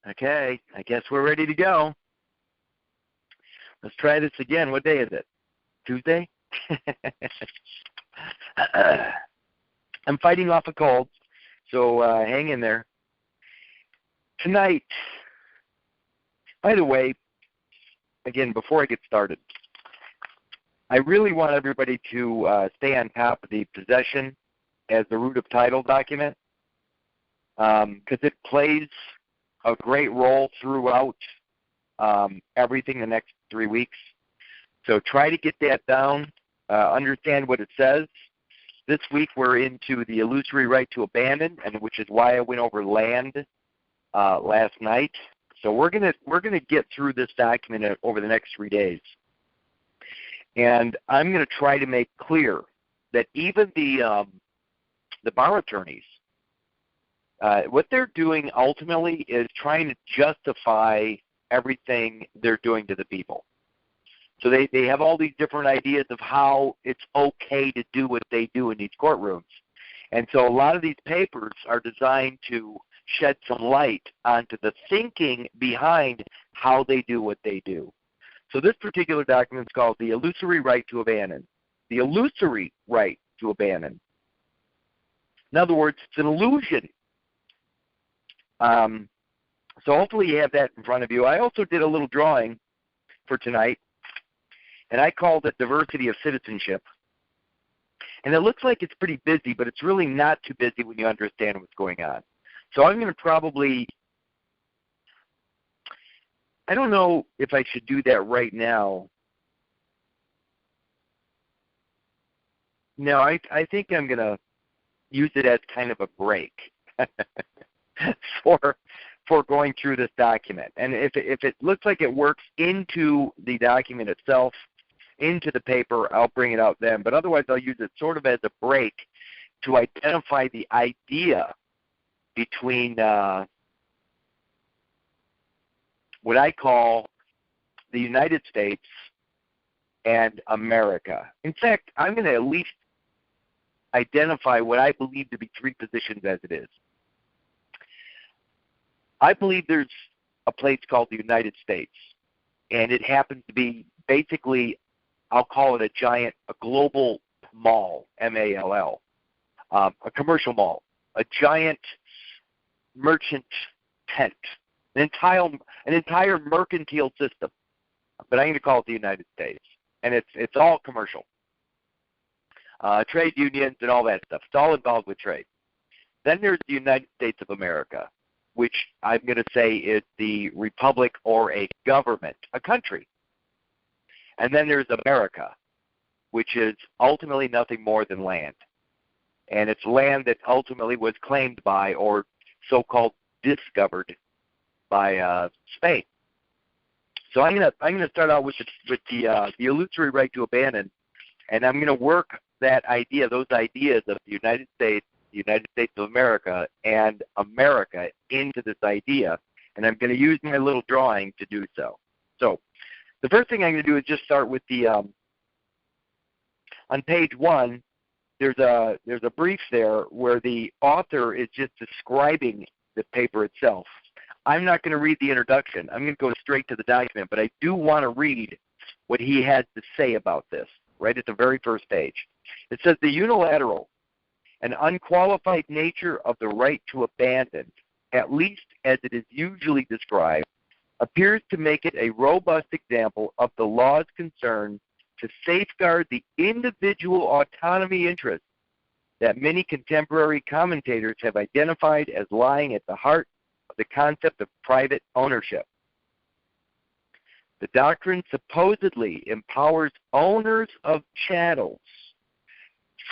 Okay, I guess we're ready to go. Let's try this again. What day is it? Tuesday? I'm fighting off a cold, so hang in there. Tonight, by the way, again, before I get started, I really want everybody to stay on top of the possession as the root of title document, because it plays a great role throughout everything the next 3 weeks. So try to get that down, understand what it says. This week we're into the illusory right to abandon, and which is why I went over land last night. So we're gonna get through this document over the next 3 days, and I'm going to try to make clear that even the bar attorneys, what they're doing ultimately is trying to justify everything they're doing to the people. So they have all these different ideas of how it's okay to do what they do in these courtrooms. And so a lot of these papers are designed to shed some light onto the thinking behind how they do what they do. So this particular document is called the illusory right to abandon. The illusory right to abandon. In other words, it's an illusion. So hopefully you have that in front of you. I also did a little drawing for tonight, and I called it Diversity of Citizenship. And it looks like it's pretty busy, but it's really not too busy when you understand what's going on. So I'm going to probably, I don't know if I should do that right now. No, I think I'm going to use it as kind of a break for going through this document. And if it looks like it works into the document itself, into the paper, I'll bring it out then. But otherwise, I'll use it sort of as a break to identify the idea between what I call the United States and America. In fact, I'm going to at least identify what I believe to be 3 positions as it is. I believe there's a place called the United States, and it happens to be basically, I'll call it a global mall, M-A-L-L, a commercial mall, a giant merchant tent, an entire mercantile system. But I'm going to call it the United States, and it's all commercial. Trade unions and all that stuff. It's all involved with trade. Then there's the United States of America, which I'm going to say is the republic or a government, a country. And then there's America, which is ultimately nothing more than land. And it's land that ultimately was claimed by, or so-called discovered by Spain. So I'm going to start out with the illusory right to abandon, and I'm going to work that idea, those ideas of the United States of America, and America into this idea, and I'm going to use my little drawing to do so. So the first thing I'm going to do is just start with the, on page 1, there's a brief there where the author is just describing the paper itself. I'm not going to read the introduction. I'm going to go straight to the document, but I do want to read what he has to say about this, right at the very first page. It says, the unilateral and unqualified nature of the right to abandon, at least as it is usually described, appears to make it a robust example of the law's concern to safeguard the individual autonomy interests that many contemporary commentators have identified as lying at the heart of the concept of private ownership. The doctrine supposedly empowers owners of chattels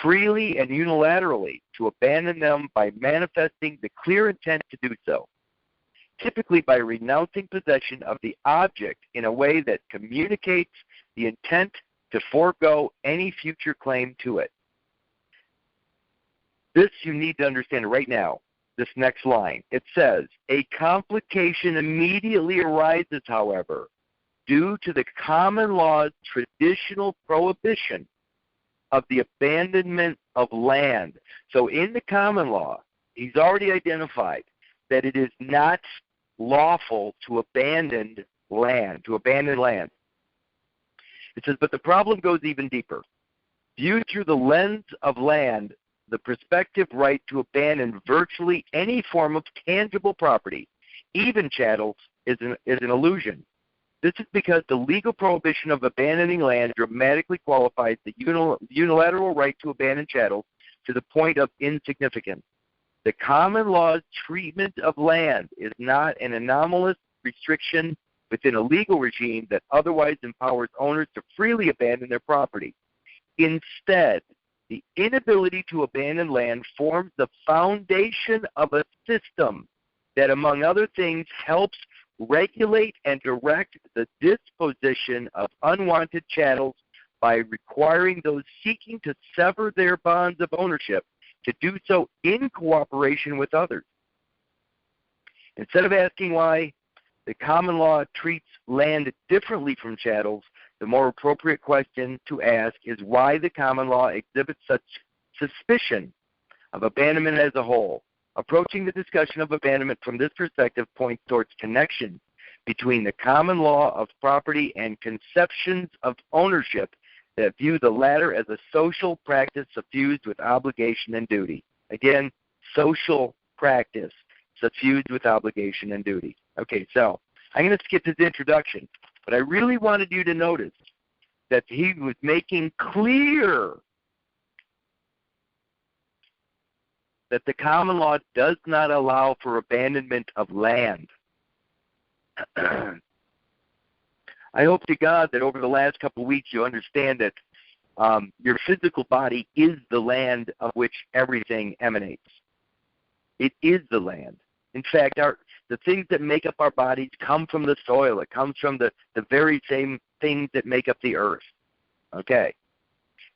freely and unilaterally to abandon them by manifesting the clear intent to do so, typically by renouncing possession of the object in a way that communicates the intent to forego any future claim to it. This you need to understand right now, this next line. It says, a complication immediately arises, however, due to the common law's traditional prohibition of the abandonment of land. So in the common law, he's already identified that it is not lawful to abandon land, It says, but the problem goes even deeper. Viewed through the lens of land, the prospective right to abandon virtually any form of tangible property, even chattels, is an illusion. This is because the legal prohibition of abandoning land dramatically qualifies the unilateral right to abandon chattels to the point of insignificance. The common law's treatment of land is not an anomalous restriction within a legal regime that otherwise empowers owners to freely abandon their property. Instead, the inability to abandon land forms the foundation of a system that, among other things, helps regulate and direct the disposition of unwanted chattels by requiring those seeking to sever their bonds of ownership to do so in cooperation with others. Instead of asking why the common law treats land differently from chattels, the more appropriate question to ask is why the common law exhibits such suspicion of abandonment as a whole. Approaching the discussion of abandonment from this perspective points towards connection between the common law of property and conceptions of ownership that view the latter as a social practice suffused with obligation and duty. Again, social practice suffused with obligation and duty. Okay, so I'm going to skip his introduction, but I really wanted you to notice that he was making clear that the common law does not allow for abandonment of land. I hope to God that over the last couple of weeks you understand that your physical body is the land of which everything emanates. It is the land. In fact, the things that make up our bodies come from the soil. It comes from the very same things that make up the earth. Okay.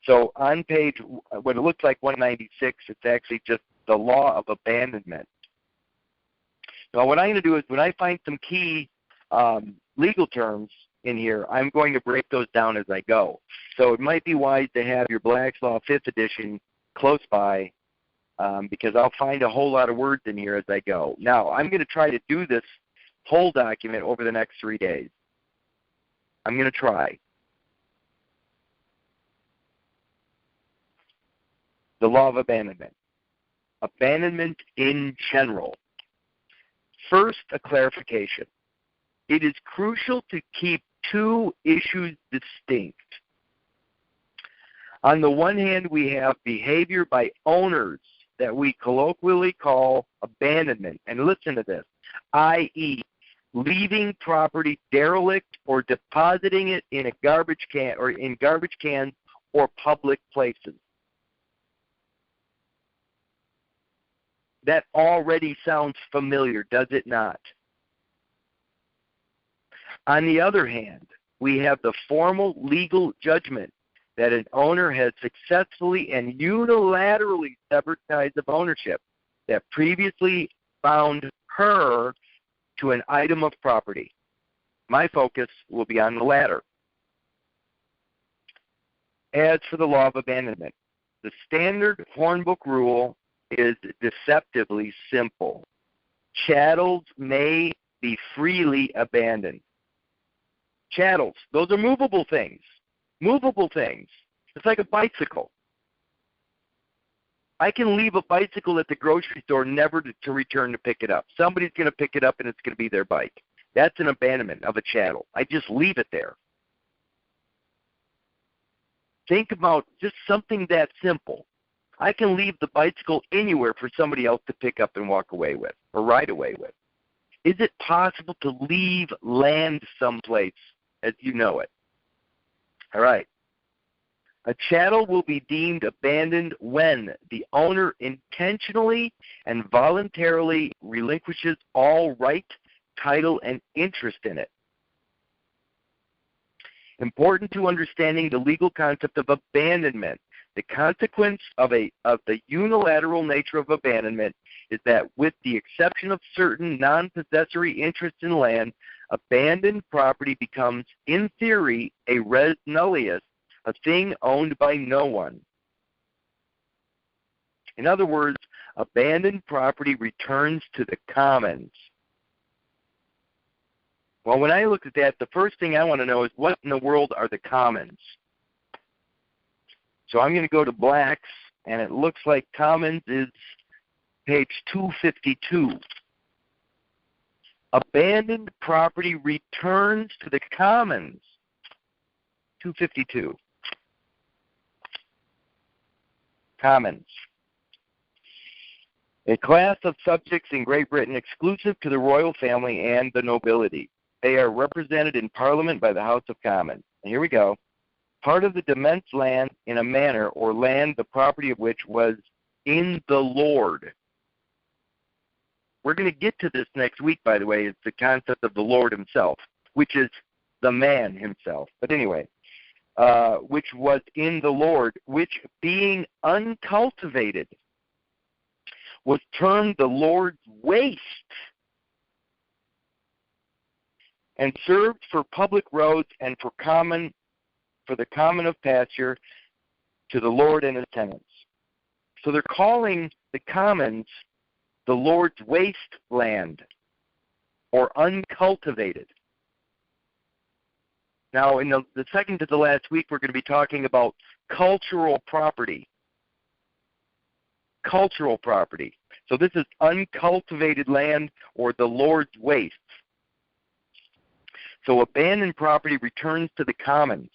So on page, what it looks like 196, it's actually just the law of abandonment. Now what I'm going to do is when I find some key legal terms in here, I'm going to break those down as I go. So it might be wise to have your Black's Law 5th edition close by because I'll find a whole lot of words in here as I go. Now, I'm going to try to do this whole document over the next 3 days. I'm going to try. The law of abandonment. Abandonment in general. First, a clarification. It is crucial to keep two issues distinct. On the one hand, we have behavior by owners that we colloquially call abandonment. And listen to this, i.e., leaving property derelict or depositing it in a garbage can or in garbage cans or public places. That already sounds familiar, does it not? On the other hand, we have the formal legal judgment that an owner has successfully and unilaterally severed ties of ownership that previously bound her to an item of property. My focus will be on the latter. As for the law of abandonment, the standard Hornbook rule is deceptively simple. Chattels may be freely abandoned. Chattels, those are movable things. Movable things. It's like a bicycle. I can leave a bicycle at the grocery store never to return to pick it up. Somebody's going to pick it up and it's going to be their bike. That's an abandonment of a chattel. I just leave it there. Think about just something that simple. I can leave the bicycle anywhere for somebody else to pick up and walk away with or ride away with. Is it possible to leave land someplace as you know it? All right. A chattel will be deemed abandoned when the owner intentionally and voluntarily relinquishes all right, title, and interest in it. Important to understanding the legal concept of abandonment. The consequence of the unilateral nature of abandonment is that with the exception of certain non-possessory interests in land, abandoned property becomes, in theory, a res nullius, a thing owned by no one. In other words, abandoned property returns to the commons. Well, when I look at that, the first thing I want to know is what in the world are the commons? So I'm going to go to blacks, and it looks like commons is page 252. Abandoned property returns to the commons. 252. Commons. A class of subjects in Great Britain exclusive to the royal family and the nobility. They are represented in Parliament by the House of Commons. And here we go. Part of the demesne land in a manor or land the property of which was in the Lord. We're going to get to this next week, by the way. It's the concept of the Lord himself, which is the man himself. But anyway, which was in the Lord, which being uncultivated was termed the Lord's waste and served for public roads and for the common of pasture to the Lord and his tenants. So they're calling the commons the Lord's waste land or uncultivated. Now, in the second to the last week, we're going to be talking about cultural property. Cultural property. So this is uncultivated land or the Lord's waste. So abandoned property returns to the commons.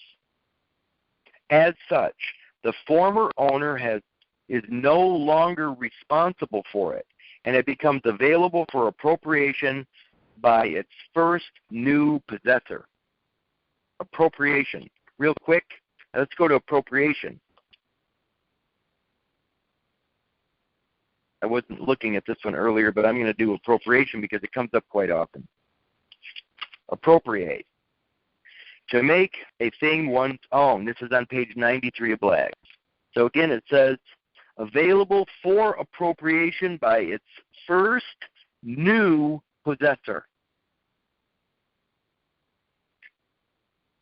As such, the former owner is no longer responsible for it, and it becomes available for appropriation by its first new possessor. Appropriation. Real quick, let's go to appropriation. I wasn't looking at this one earlier, but I'm going to do appropriation because it comes up quite often. Appropriate. To make a thing one's own. This is on page 93 of Blacks. So again, it says, available for appropriation by its first new possessor.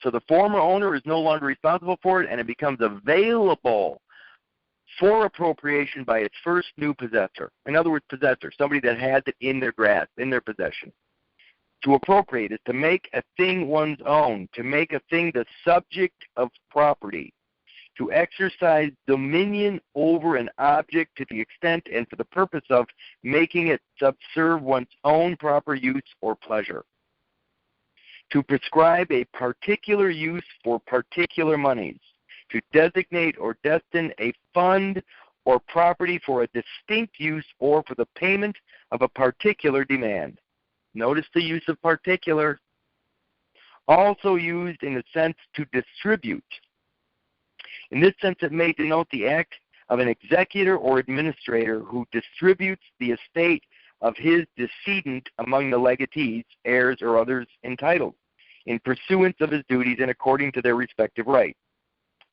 So the former owner is no longer responsible for it, and it becomes available for appropriation by its first new possessor. In other words, possessor, somebody that has it in their grasp, in their possession. To appropriate is to make a thing one's own, to make a thing the subject of property, to exercise dominion over an object to the extent and for the purpose of making it subserve one's own proper use or pleasure. To prescribe a particular use for particular monies, to designate or destine a fund or property for a distinct use or for the payment of a particular demand. Notice the use of particular. Also used in the sense to distribute. In this sense, it may denote the act of an executor or administrator who distributes the estate of his decedent among the legatees, heirs, or others entitled, in pursuance of his duties and according to their respective rights.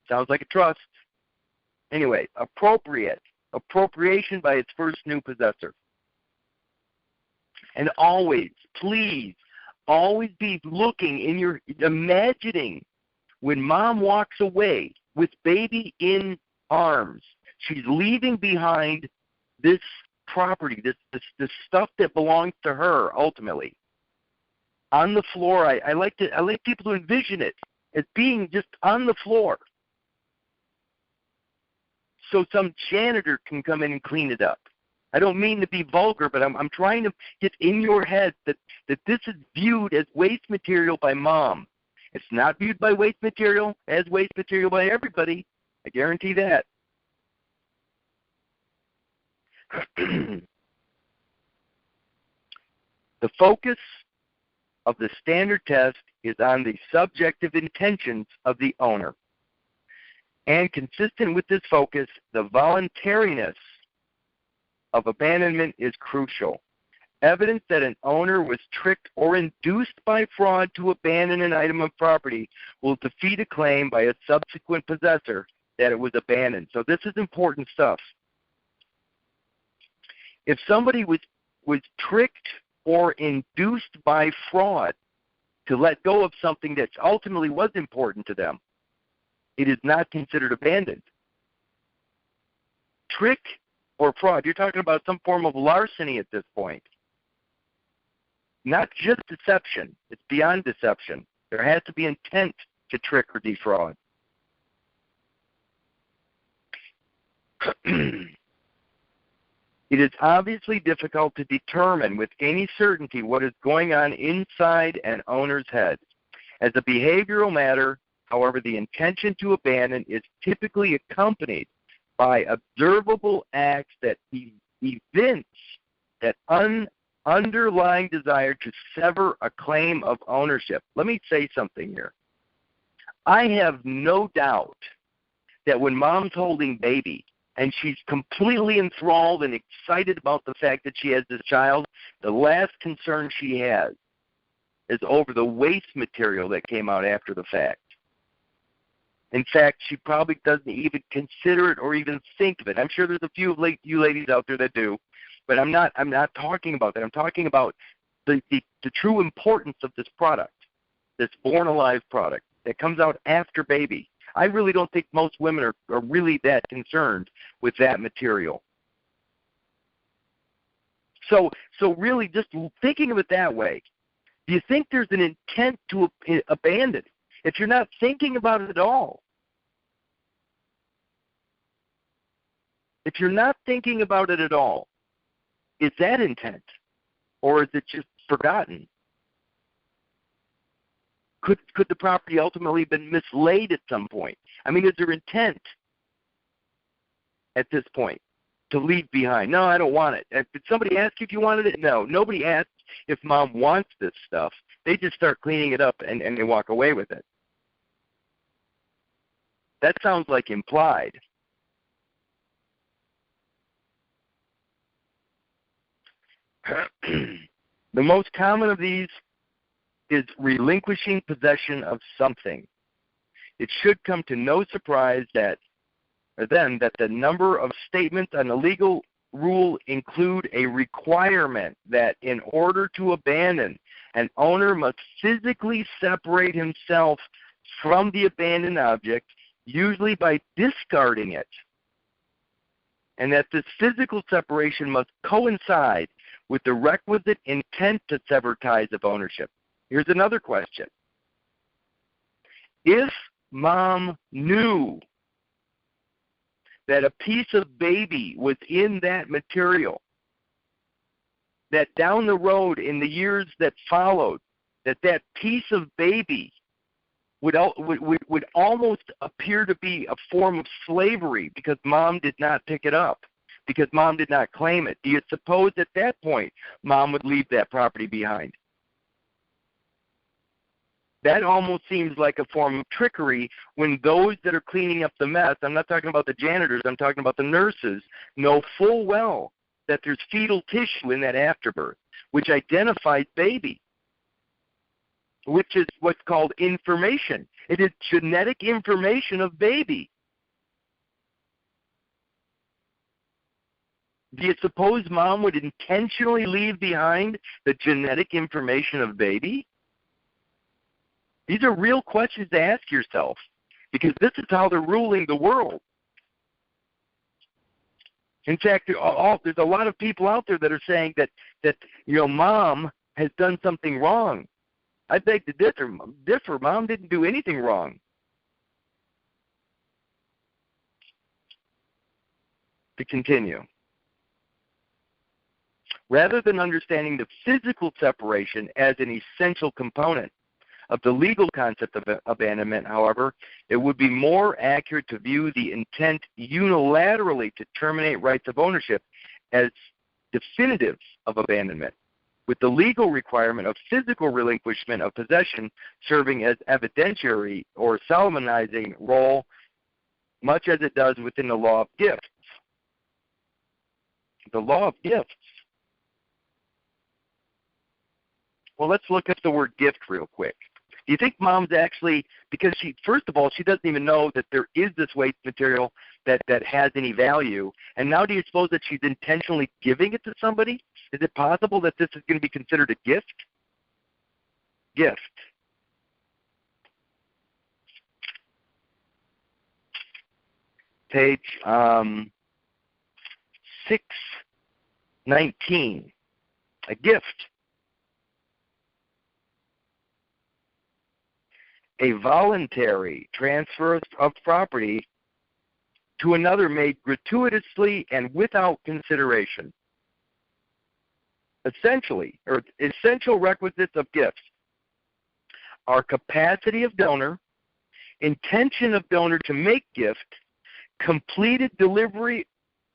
Sounds like a trust. Anyway, appropriate. Appropriation by its first new possessor. And always, please, always be looking in your, imagining when mom walks away with baby in arms. She's leaving behind this property, this stuff that belongs to her ultimately. On the floor, I like people to envision it as being just on the floor. So some janitor can come in and clean it up. I don't mean to be vulgar, but I'm trying to get in your head that this is viewed as waste material by mom. It's not viewed by waste material as waste material by everybody. I guarantee that. The focus of the standard test is on the subjective intentions of the owner. And consistent with this focus, the voluntariness of abandonment is crucial. Evidence that an owner was tricked or induced by fraud to abandon an item of property will defeat a claim by a subsequent possessor that it was abandoned. So this is important stuff. If somebody was tricked or induced by fraud to let go of something that ultimately was important to them, it is not considered abandoned. Trick or fraud, you're talking about some form of larceny at this point. not just deception. It's beyond deception. There has to be intent to trick or defraud. It is obviously difficult to determine with any certainty what is going on inside an owner's head. As a behavioral matter, however, the intention to abandon is typically accompanied by observable acts that evince that underlying desire to sever a claim of ownership. Let me say something here. I have no doubt that when mom's holding baby and she's completely enthralled and excited about the fact that she has this child, the last concern she has is over the waste material that came out after the fact. In fact, she probably doesn't even consider it or even think of it. I'm sure there's a few of you ladies out there that do, but I'm not talking about that. I'm talking about the true importance of this product, this Born Alive product that comes out after baby. I really don't think most women are really that concerned with that material. So really just thinking of it that way, do you think there's an intent to abandon? If you're not thinking about it at all, if you're not thinking about it at all, is that intent? Or is it just forgotten? Could the property ultimately have been mislaid at some point? I mean, is there intent at this point to leave behind? No, I don't want it. Did somebody ask you if you wanted it? No. Nobody asked if mom wants this stuff. They just start cleaning it up and they walk away with it. That sounds like implied. The most common of these is relinquishing possession of something. It should come to no surprise that the number of statements on the legal rule include a requirement that in order to abandon, an owner must physically separate himself from the abandoned object, usually by discarding it, and that this physical separation must coincide with the requisite intent to sever ties of ownership. Here's another question. If mom knew that a piece of baby was in that material, that down the road in the years that followed, that piece of baby would almost appear to be a form of slavery because mom did not pick it up, because mom did not claim it, do you suppose at that point mom would leave that property behind? That almost seems like a form of trickery when those that are cleaning up the mess, I'm not talking about the janitors, I'm talking about the nurses, know full well that there's fetal tissue in that afterbirth, which identifies baby, which is what's called information. It is genetic information of baby. Do you suppose mom would intentionally leave behind the genetic information of baby? These are real questions to ask yourself, because this is how they're ruling the world. In fact, there's a lot of people out there that are saying that mom has done something wrong. I beg to differ. Mom didn't do anything wrong. To continue. Rather than understanding the physical separation as an essential component of the legal concept of abandonment, however, it would be more accurate to view the intent unilaterally to terminate rights of ownership as definitives of abandonment, with the legal requirement of physical relinquishment of possession serving as evidentiary or solemnizing role, much as it does within the law of gifts. The law of gifts. Well, let's look at the word gift real quick. Do you think mom's actually, because first of all, she doesn't even know that there is this waste material that has any value, and now do you suppose that she's intentionally giving it to somebody? Is it possible that this is going to be considered a gift? Gift. Page 619. A gift. a voluntary transfer of property to another made gratuitously and without consideration. Essentially, or essential requisites of gifts are capacity of donor, intention of donor to make gift, completed delivery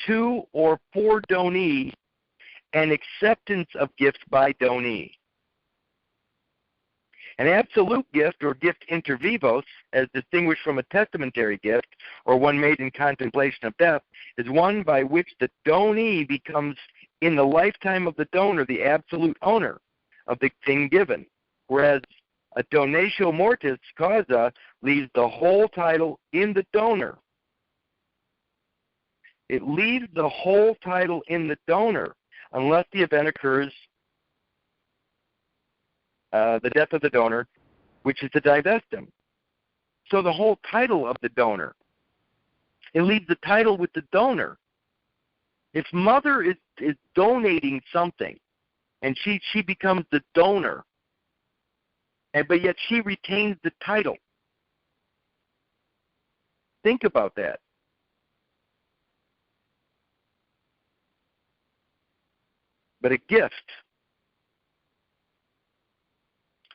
to or for donee, and acceptance of gifts by donee. An absolute gift or gift inter vivos, as distinguished from a testamentary gift or one made in contemplation of death, is one by which the donee becomes, in the lifetime of the donor, the absolute owner of the thing given, whereas a donatio mortis causa leaves the whole title in the donor. It leaves the whole title in the donor unless the event occurs, the death of the donor, which is to divest him. So the whole title of the donor, it leaves the title with the donor. If mother is donating something and she becomes the donor, but yet she retains the title. Think about that. But a gift,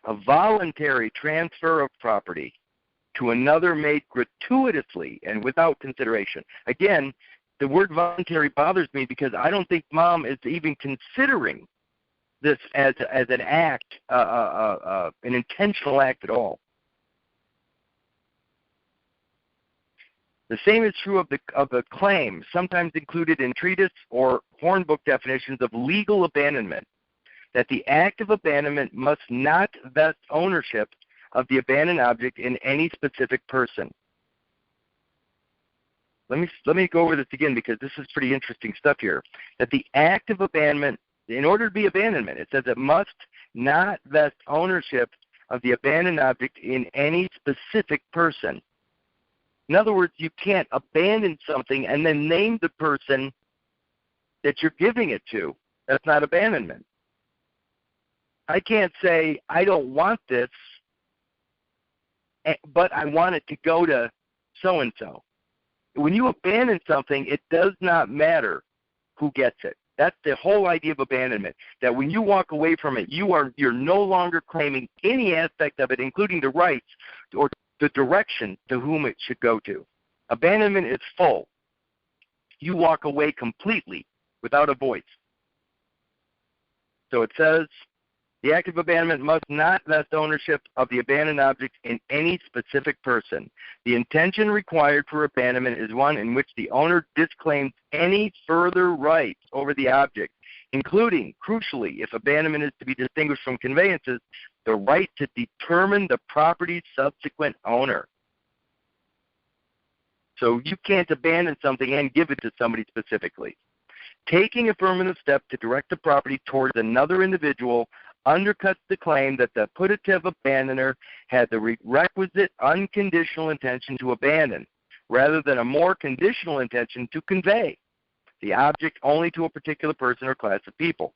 a voluntary transfer of property to another made gratuitously and without consideration. Again, the word voluntary bothers me because I don't think Mom is even considering this as an act, an intentional act at all. The same is true of the claim, sometimes included in treatise or hornbook definitions of legal abandonment, that the act of abandonment must not vest ownership of the abandoned object in any specific person. Let me go over this again because this is pretty interesting stuff here. That the act of abandonment, in order to be abandonment, it says it must not vest ownership of the abandoned object in any specific person. In other words, you can't abandon something and then name the person that you're giving it to. That's not abandonment. I can't say, I don't want this, but I want it to go to so-and-so. When you abandon something, it does not matter who gets it. That's the whole idea of abandonment, that when you walk away from it, you're no longer claiming any aspect of it, including the rights or the direction to whom it should go to. Abandonment is full. You walk away completely without a voice. So it says, the act of abandonment must not vest ownership of the abandoned object in any specific person. The intention required for abandonment is one in which the owner disclaims any further rights over the object, including, crucially, if abandonment is to be distinguished from conveyances, the right to determine the property's subsequent owner. So you can't abandon something and give it to somebody specifically. Taking affirmative steps to direct the property towards another individual undercuts the claim that the putative abandoner had the requisite unconditional intention to abandon, rather than a more conditional intention to convey the object only to a particular person or class of people.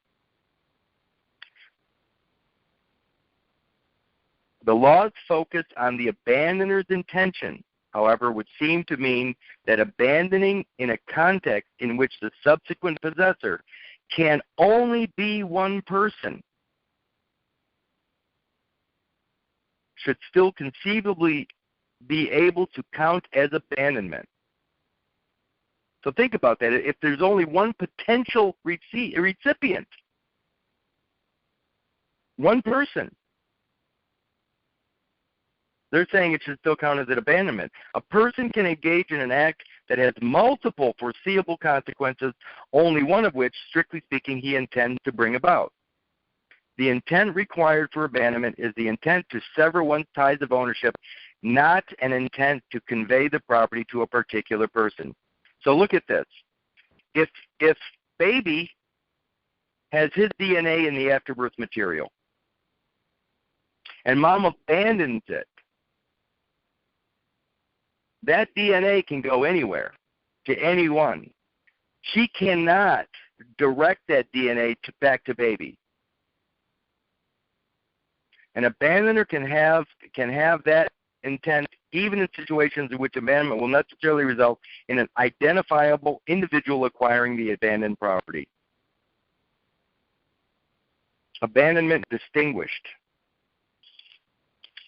The law's focus on the abandoner's intention, however, would seem to mean that abandoning in a context in which the subsequent possessor can only be one person should still conceivably be able to count as abandonment. So think about that. If there's only one potential recipient, one person, they're saying it should still count as an abandonment. A person can engage in an act that has multiple foreseeable consequences, only one of which, strictly speaking, he intends to bring about. The intent required for abandonment is the intent to sever one's ties of ownership, not an intent to convey the property to a particular person. So look at this. If baby has his DNA in the afterbirth material, and mom abandons it, that DNA can go anywhere, to anyone. She cannot direct that DNA back to baby. An abandoner can have that intent, even in situations in which abandonment will necessarily result in an identifiable individual acquiring the abandoned property. Abandonment distinguished.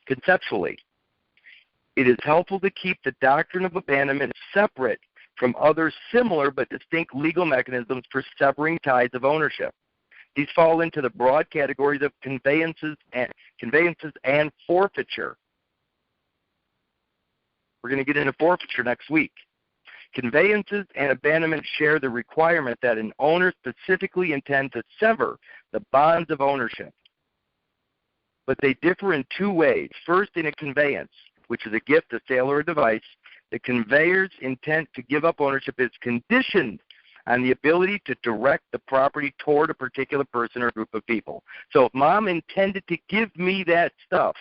Conceptually, it is helpful to keep the doctrine of abandonment separate from other similar but distinct legal mechanisms for severing ties of ownership. These fall into the broad categories of conveyances and forfeiture. We're going to get into forfeiture next week. Conveyances and abandonment share the requirement that an owner specifically intend to sever the bonds of ownership. But they differ in two ways. First, in a conveyance, which is a gift, a sale, or a device, the conveyor's intent to give up ownership is conditioned on the ability to direct the property toward a particular person or group of people. So if Mom intended to give me that stuff,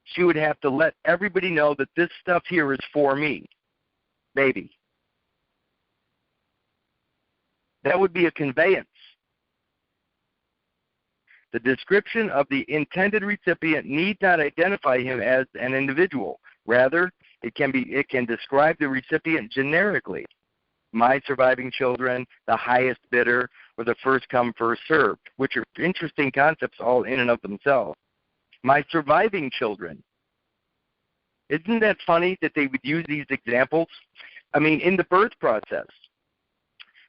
she would have to let everybody know that this stuff here is for me, baby. That would be a conveyance. The description of the intended recipient need not identify him as an individual. Rather, it can describe the recipient generically. My surviving children, the highest bidder, or the first come, first served, which are interesting concepts all in and of themselves. My surviving children. Isn't that funny that they would use these examples? I mean, in the birth process,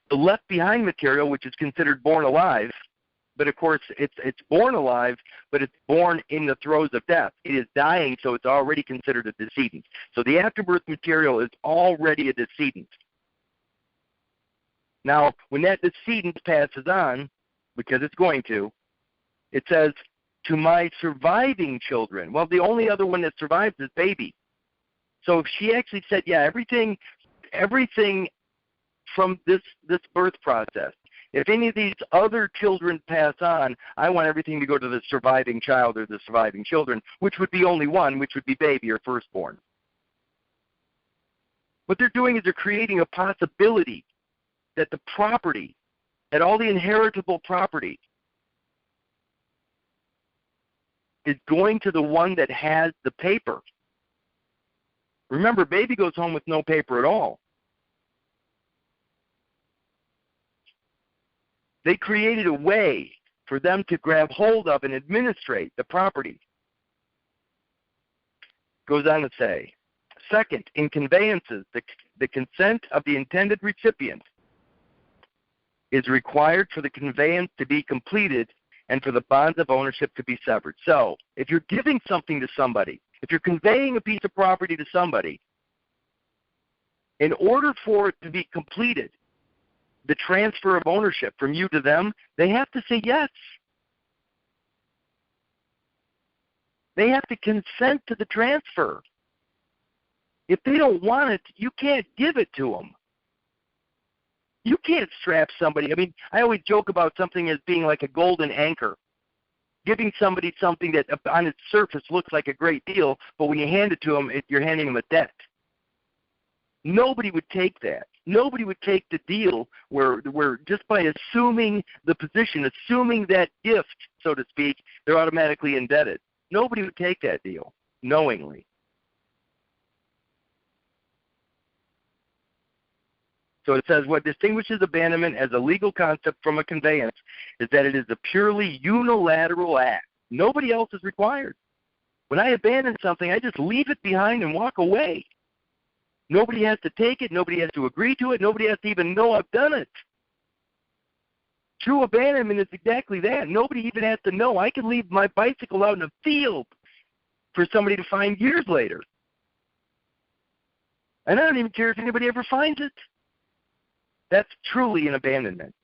the left behind material, which is considered born alive, but of course it's born alive, but it's born in the throes of death. It is dying, so it's already considered a decedent. So the afterbirth material is already a decedent. Now, when that decedent passes on, because it's going to, it says, to my surviving children. Well, the only other one that survives is baby. So if she actually said, yeah, everything from this birth process, if any of these other children pass on, I want everything to go to the surviving child or the surviving children, which would be only one, which would be baby or firstborn. What they're doing is they're creating a possibility that the property, that all the inheritable property is going to the one that has the paper. Remember, baby goes home with no paper at all. They created a way for them to grab hold of and administrate the property. Goes on to say, second, in conveyances, the consent of the intended recipient is required for the conveyance to be completed and for the bonds of ownership to be severed. So, if you're giving something to somebody, if you're conveying a piece of property to somebody, in order for it to be completed, the transfer of ownership from you to them, they have to say yes. They have to consent to the transfer. If they don't want it, you can't give it to them. You can't strap somebody. I mean, I always joke about something as being like a golden anchor. Giving somebody something that on its surface looks like a great deal, but when you hand it to them, you're handing them a debt. Nobody would take that. Nobody would take the deal where just by assuming the position, assuming that gift, so to speak, they're automatically indebted. Nobody would take that deal knowingly. So it says, what distinguishes abandonment as a legal concept from a conveyance is that it is a purely unilateral act. Nobody else is required. When I abandon something, I just leave it behind and walk away. Nobody has to take it. Nobody has to agree to it. Nobody has to even know I've done it. True abandonment is exactly that. Nobody even has to know. I can leave my bicycle out in a field for somebody to find years later. And I don't even care if anybody ever finds it. That's truly an abandonment.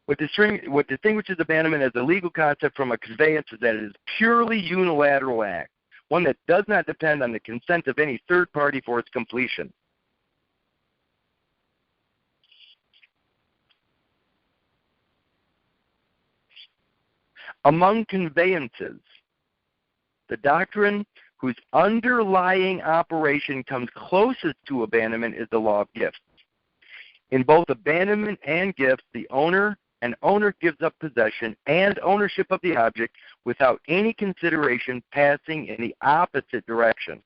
What distinguishes abandonment as a legal concept from a conveyance is that it is a purely unilateral act, one that does not depend on the consent of any third party for its completion. Among conveyances, the doctrine whose underlying operation comes closest to abandonment is the law of gifts. In both abandonment and gifts, the owner an owner gives up possession and ownership of the object without any consideration passing in the opposite direction.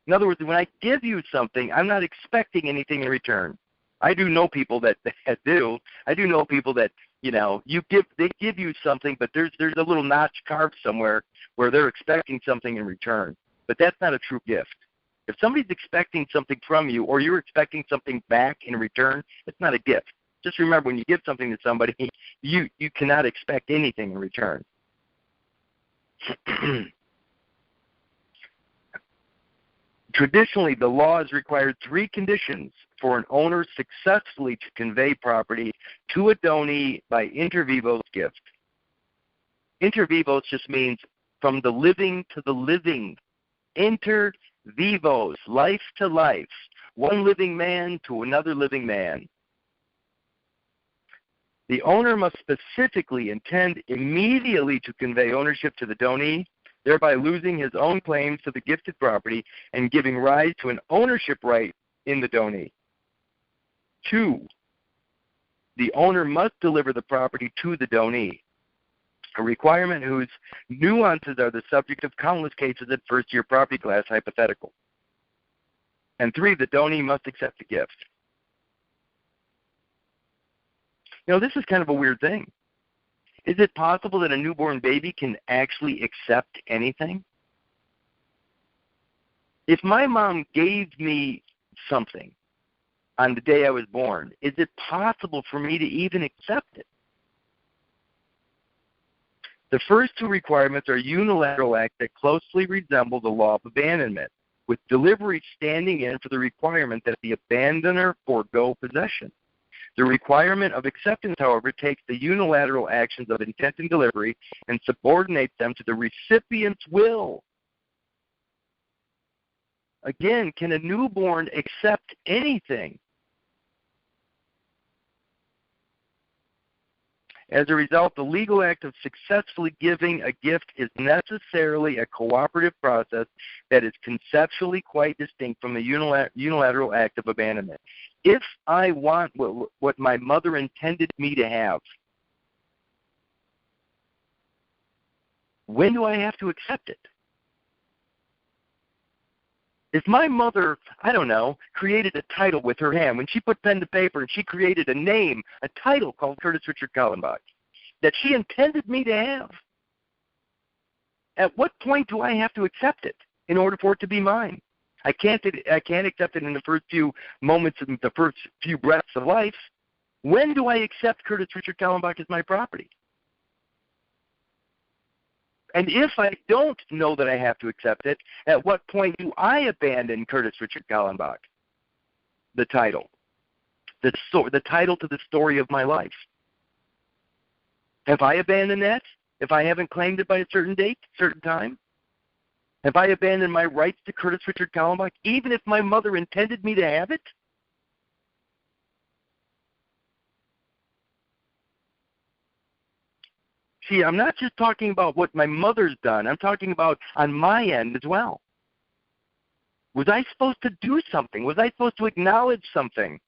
In other words, when I give you something, I'm not expecting anything in return. I do know people that do. I do know people that, they give you something, but there's a little notch carved somewhere where they're expecting something in return. But that's not a true gift. If somebody's expecting something from you or you're expecting something back in return, it's not a gift. Just remember, when you give something to somebody, you cannot expect anything in return. Traditionally, the law has required 3 conditions for an owner successfully to convey property to a donee by inter vivos gift. Inter vivos just means from the living to the living. Inter vivos, life to life, one living man to another living man. The owner must specifically intend immediately to convey ownership to the donee, thereby losing his own claims to the gifted property and giving rise to an ownership right in the donee. 2, the owner must deliver the property to the donee, a requirement whose nuances are the subject of countless cases at first-year property class hypothetical. And 3, the donee must accept the gift. This is kind of a weird thing. Is it possible that a newborn baby can actually accept anything? If my mom gave me something on the day I was born, is it possible for me to even accept it? The first 2 requirements are unilateral acts that closely resemble the law of abandonment, with delivery standing in for the requirement that the abandoner forego possession. The requirement of acceptance, however, takes the unilateral actions of intent and delivery and subordinates them to the recipient's will. Again, can a newborn accept anything? As a result, the legal act of successfully giving a gift is necessarily a cooperative process that is conceptually quite distinct from the unilateral act of abandonment. If I want what my mother intended me to have, when do I have to accept it? If my mother, created a title with her hand, when she put pen to paper and she created a name, a title called Curtis Richard Kallenbach, that she intended me to have, at what point do I have to accept it in order for it to be mine? I can't accept it in the first few moments, in the first few breaths of life. When do I accept Curtis Richard Kallenbach as my property? And if I don't know that I have to accept it, at what point do I abandon Curtis Richard Kallenbach, the title, the title to the story of my life? Have I abandoned that? If I haven't claimed it by a certain date, certain time? Have I abandoned my rights to Curtis Richard Kallenbach, even if my mother intended me to have it? See, I'm not just talking about what my mother's done. I'm talking about on my end as well. Was I supposed to do something? Was I supposed to acknowledge something?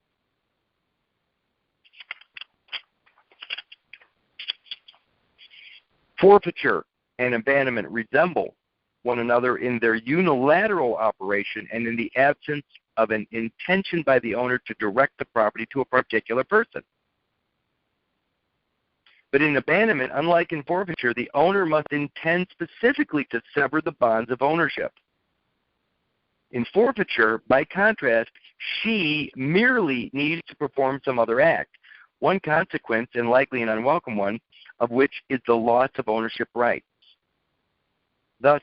Forfeiture and abandonment resemble one another in their unilateral operation and in the absence of an intention by the owner to direct the property to a particular person. But in abandonment, unlike in forfeiture, the owner must intend specifically to sever the bonds of ownership. In forfeiture, by contrast, she merely needs to perform some other act, one consequence, and likely an unwelcome one, of which is the loss of ownership rights. Thus,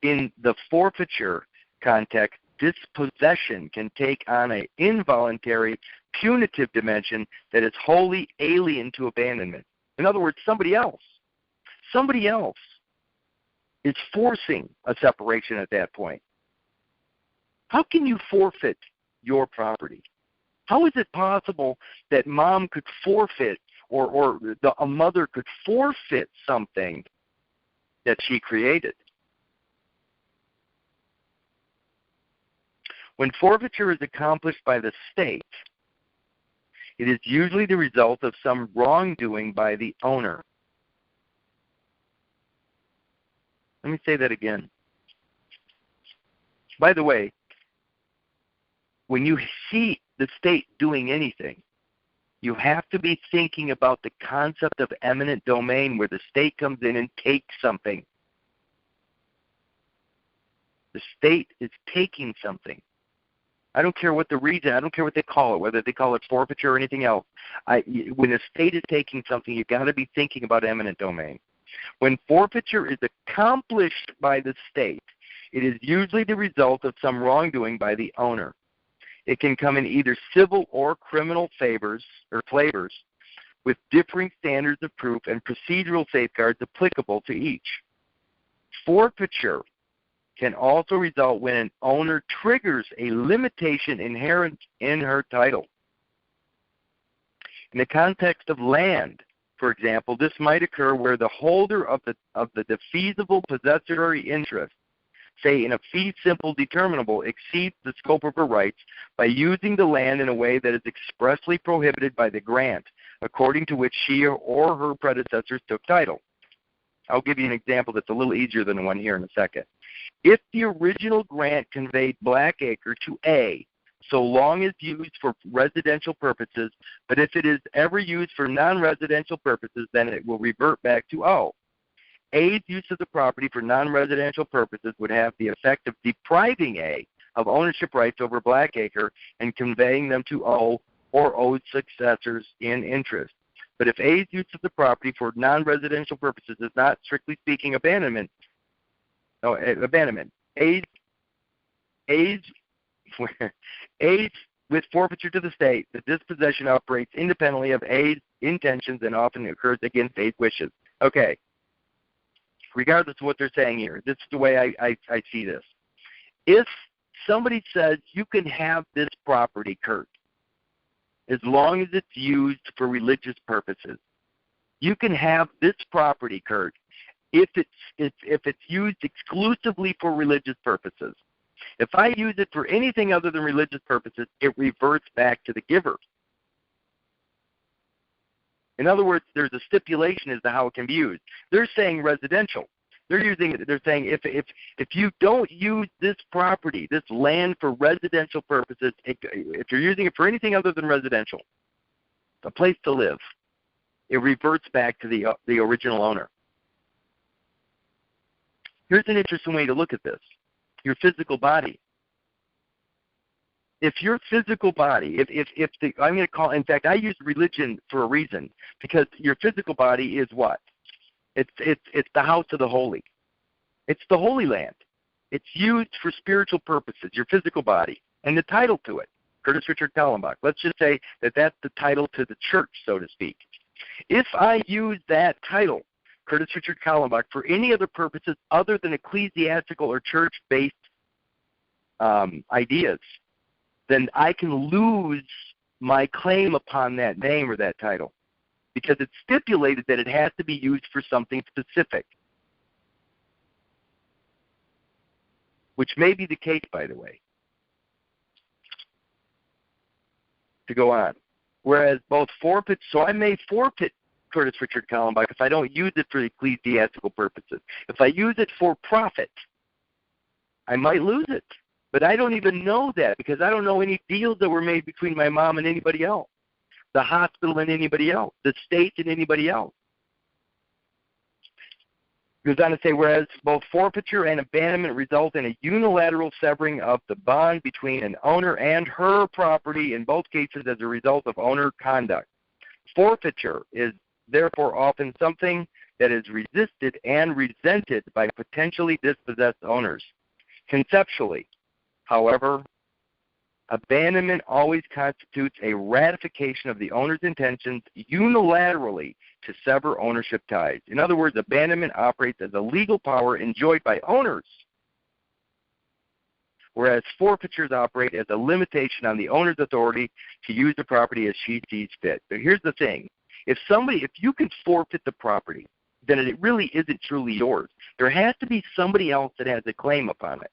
in the forfeiture context, dispossession can take on an involuntary, punitive dimension that is wholly alien to abandonment. In other words, somebody else is forcing a separation at that point. How can you forfeit your property? How is it possible that mom could forfeit or a mother could forfeit something that she created? When forfeiture is accomplished by the state, It is usually the result of some wrongdoing by the owner. Let me say that again. By the way, when you see the state doing anything, you have to be thinking about the concept of eminent domain, where the state comes in and takes something. The state is taking something. I don't care what the reason, I don't care what they call it, whether they call it forfeiture or anything else. When the state is taking something, you've got to be thinking about eminent domain. When forfeiture is accomplished by the state, it is usually the result of some wrongdoing by the owner. It can come in either civil or criminal flavors, with differing standards of proof and procedural safeguards applicable to each. Forfeiture can also result when an owner triggers a limitation inherent in her title. In the context of land, for example, this might occur where the holder of the defeasible possessory interest, say in a fee simple determinable, exceeds the scope of her rights by using the land in a way that is expressly prohibited by the grant, according to which she or her predecessors took title. I'll give you an example that's a little easier than the one here in a second. If the original grant conveyed Blackacre to A, so long as used for residential purposes, but if it is ever used for non-residential purposes, then it will revert back to O. A's use of the property for non-residential purposes would have the effect of depriving A of ownership rights over Blackacre and conveying them to O or O's successors in interest. But if A's use of the property for non-residential purposes is not, strictly speaking, abandonment, A's with forfeiture to the state, the dispossession operates independently of A's intentions and often occurs against A's wishes. Okay. Regardless of what they're saying here, this is the way I see this. If somebody says you can have this property, Kurt, as long as it's used for religious purposes, you can have this property, Kurt, if it's used exclusively for religious purposes. If I use it for anything other than religious purposes, it reverts back to the giver. In other words, there's a stipulation as to how it can be used. They're saying residential. They're saying if you don't use this property, this land for residential purposes, if you're using it for anything other than residential, a place to live, it reverts back to the original owner. Here's an interesting way to look at this. Your physical body. If your physical body, I'm going to call, in fact, I use religion for a reason, because your physical body is what? It's the house of the holy. It's the Holy Land. It's used for spiritual purposes, your physical body, and the title to it, Curtis Richard Kallenbach. Let's just say that that's the title to the church, so to speak. If I use that title, Curtis Richard Kallenbach, for any other purposes other than ecclesiastical or church-based ideas, then I can lose my claim upon that name or that title, because it's stipulated that it has to be used for something specific, which may be the case, by the way, to go on. Whereas both forfeit, so I may forfeit Curtis Richard Kallenbach if I don't use it for ecclesiastical purposes. If I use it for profit, I might lose it. But I don't even know that, because I don't know any deals that were made between my mom and anybody else, the hospital and anybody else, the state and anybody else. Goes on to say, whereas both forfeiture and abandonment result in a unilateral severing of the bond between an owner and her property, in both cases as a result of owner conduct. Forfeiture is therefore often something that is resisted and resented by potentially dispossessed owners. Conceptually, however, abandonment always constitutes a ratification of the owner's intentions unilaterally to sever ownership ties. In other words, abandonment operates as a legal power enjoyed by owners, whereas forfeitures operate as a limitation on the owner's authority to use the property as she sees fit. So here's the thing. If you can forfeit the property, then it really isn't truly yours. There has to be somebody else that has a claim upon it,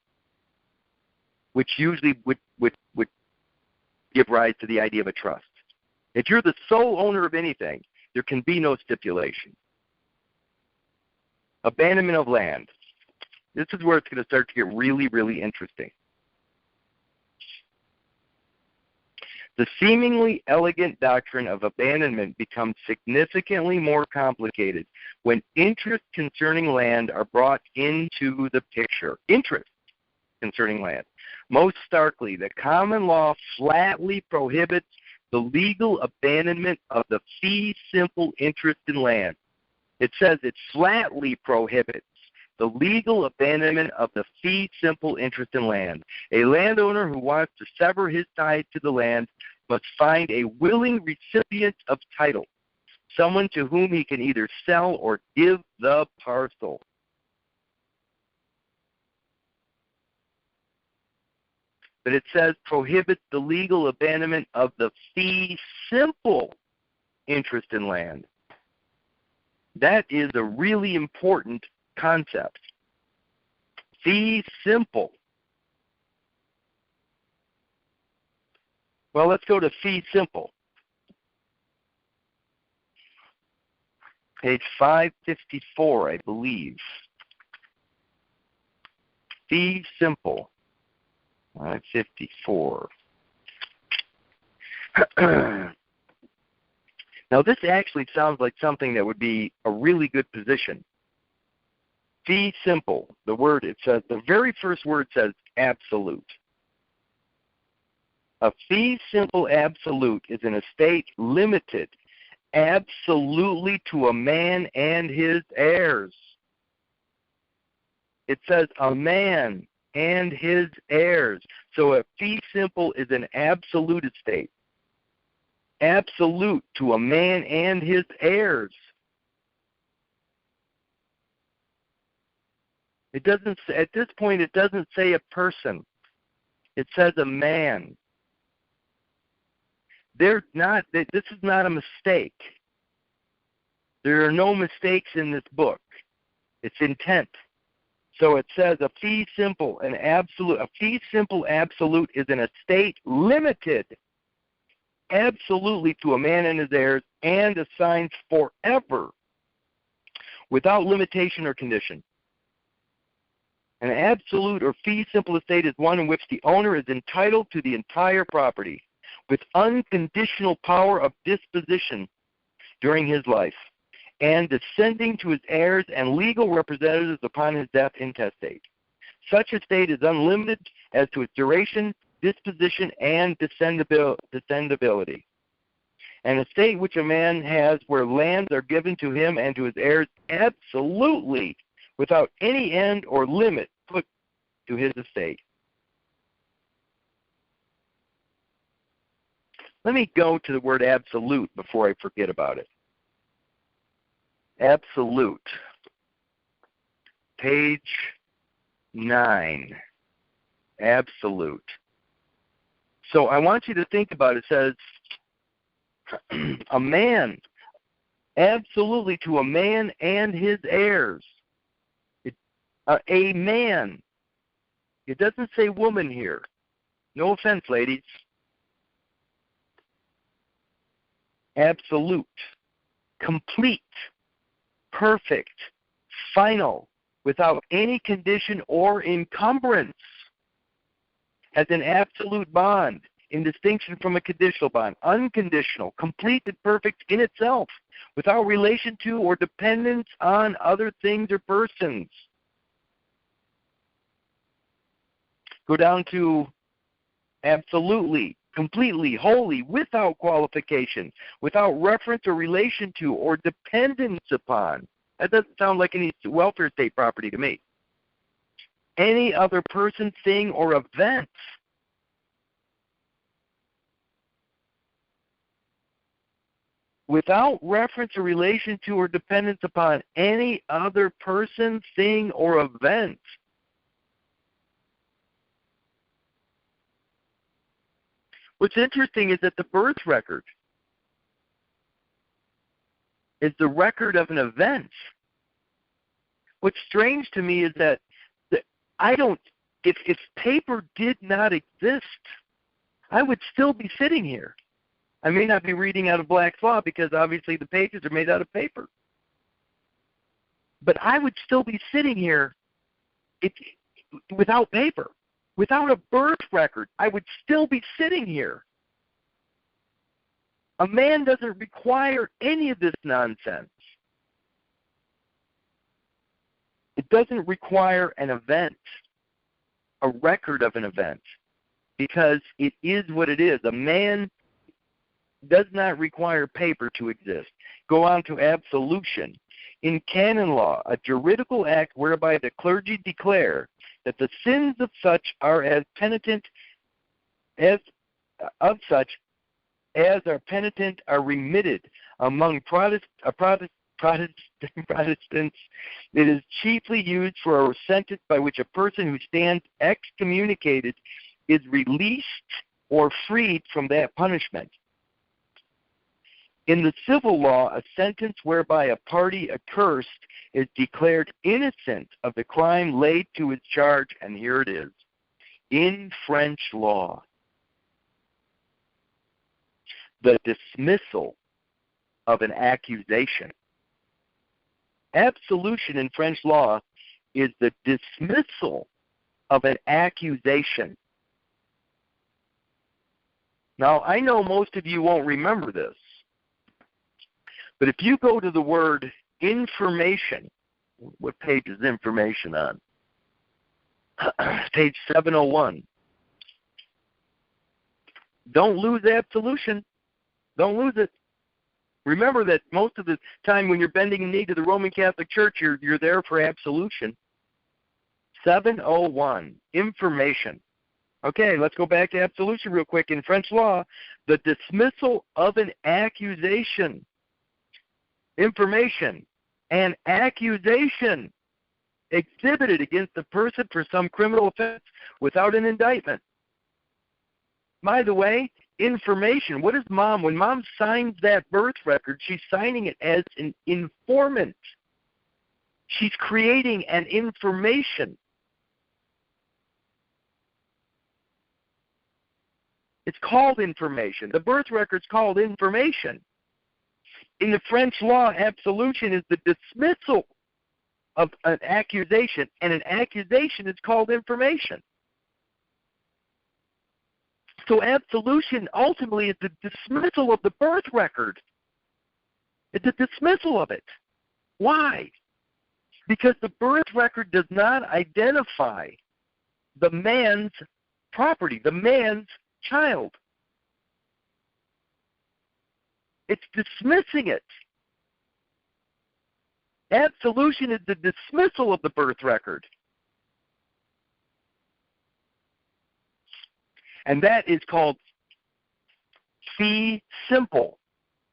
which usually would give rise to the idea of a trust. If you're the sole owner of anything, there can be no stipulation. Abandonment of land. This is where it's going to start to get really, really interesting. The seemingly elegant doctrine of abandonment becomes significantly more complicated when interests concerning land are brought into the picture. Interests concerning land. Most starkly, the common law flatly prohibits the legal abandonment of the fee simple interest in land. It says it flatly prohibits the legal abandonment of the fee simple interest in land. A landowner who wants to sever his ties to the land must find a willing recipient of title, someone to whom he can either sell or give the parcel. But it says prohibits the legal abandonment of the fee simple interest in land. That is a really important concept. Fee simple. Well, let's go to fee simple. Page 554, I believe. Fee simple. 554. Now, this actually sounds like something that would be a really good position. Fee simple. The word, it says, the very first word says absolute. A fee simple absolute is an estate limited absolutely to a man and his heirs. It says a man and his heirs. So a fee simple is an absolute estate. Absolute to a man and his heirs. It doesn't, at this point, it doesn't say a person. It says a man. This is not a mistake. There are no mistakes in this book. It's intent. So it says a fee simple, an absolute. A fee simple absolute is an estate limited absolutely to a man and his heirs and assigns forever without limitation or condition. An absolute or fee simple estate is one in which the owner is entitled to the entire property with unconditional power of disposition during his life, and descending to his heirs and legal representatives upon his death intestate. Such estate is unlimited as to its duration, disposition, and descendability. An estate which a man has where lands are given to him and to his heirs absolutely without any end or limit put to his estate. Let me go to the word absolute before I forget about it. Absolute. Page 9. Absolute. So I want you to think about it. It says, a man, absolutely to a man and his heirs. A man. It doesn't say woman here. No offense, ladies. Absolute. Complete. Perfect. Final. Without any condition or encumbrance. As an absolute bond, in distinction from a conditional bond. Unconditional, complete and perfect in itself, without relation to or dependence on other things or persons. Go down to absolutely, completely, wholly, without qualification, without reference or relation to or dependence upon. That doesn't sound like any welfare state property to me. Any other person, thing, or event. Without reference or relation to or dependence upon any other person, thing, or event. What's interesting is that the birth record is the record of an event. What's strange to me is that if paper did not exist, I would still be sitting here. I may not be reading out of Black's Law because obviously the pages are made out of paper. But I would still be sitting here without paper, without a birth record. I would still be sitting here. A man doesn't require any of this nonsense. It doesn't require an event, a record of an event, because it is what it is. A man does not require paper to exist. Go on to absolution. In canon law, a juridical act whereby the clergy declare that the sins of such are as penitent as of such as are penitent are remitted among Protestants. It is chiefly used for a sentence by which a person who stands excommunicated is released or freed from that punishment. In the civil law, a sentence whereby a party accursed is declared innocent of the crime laid to his charge, and here it is. In French law, the dismissal of an accusation. Absolution in French law is the dismissal of an accusation. Now, I know most of you won't remember this, but if you go to the word information, what page is information on? Page 701. Don't lose absolution. Don't lose it. Remember that most of the time when you're bending the knee to the Roman Catholic Church, you're there for absolution. 701, information. Okay, let's go back to absolution real quick. In French law, the dismissal of an accusation. Information. An accusation exhibited against the person for some criminal offense without an indictment. By the way, information. What is mom? When mom signs that birth record, she's signing it as an informant. She's creating an information. It's called information. The birth record's called information. In the French law, absolution is the dismissal of an accusation, and an accusation is called information. So absolution ultimately is the dismissal of the birth record. It's a dismissal of it. Why? Because the birth record does not identify the man's property, the man's child. It's dismissing it. Absolution is the dismissal of the birth record. And that is called fee simple.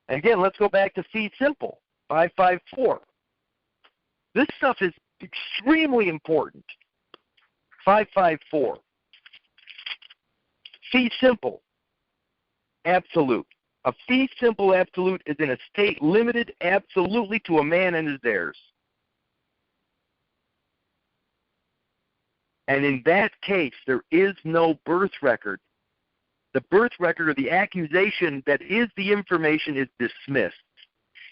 Again, let's go back to fee simple, 554. This stuff is extremely important. 554. Fee simple, absolute. A fee simple absolute is an estate limited absolutely to a man and his heirs. And in that case, there is no birth record. The birth record or the accusation that is the information is dismissed.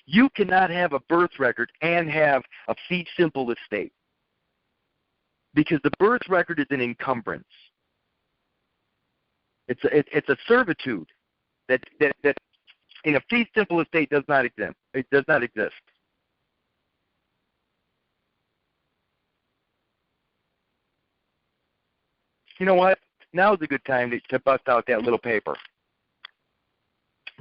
You cannot have a birth record and have a fee simple estate, because the birth record is an encumbrance. It's a servitude that in a fee simple estate does not exist. It does not exist. You know what? Now is a good time to bust out that little paper.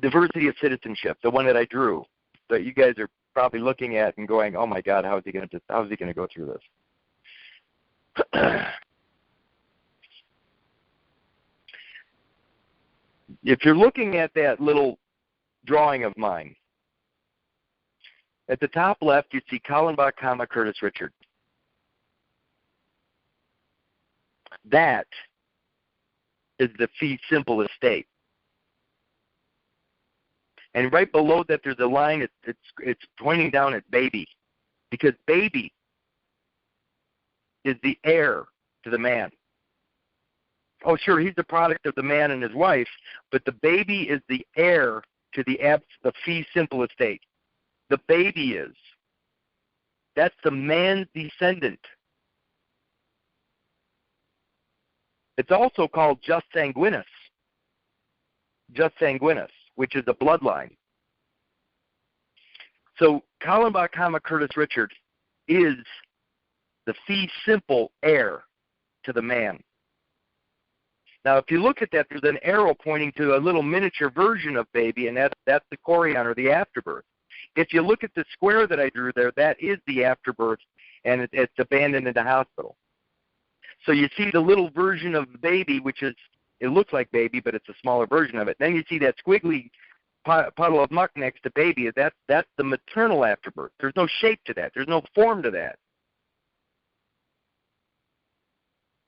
Diversity of citizenship, the one that I drew, that you guys are probably looking at and going, "Oh my God, how is he going to go through this?" If you're looking at that little drawing of mine, at the top left you see Kallenbach, Curtis Richard. That is the fee simple estate. And right below that there's a line, it's pointing down at baby, because baby is the heir to the man. Oh, sure, he's the product of the man and his wife, but the baby is the heir to the fee simple estate. The baby is. That's the man's descendant. It's also called jus sanguinis, which is a bloodline. So Kallenbach, Curtis Richard is the fee simple heir to the man. Now, if you look at that, there's an arrow pointing to a little miniature version of baby, and that's the chorion, or the afterbirth. If you look at the square that I drew there, that is the afterbirth, and it's abandoned in the hospital. So you see the little version of the baby, which is, it looks like baby, but it's a smaller version of it. Then you see that squiggly puddle of muck next to baby. That's the maternal afterbirth. There's no shape to that. There's no form to that.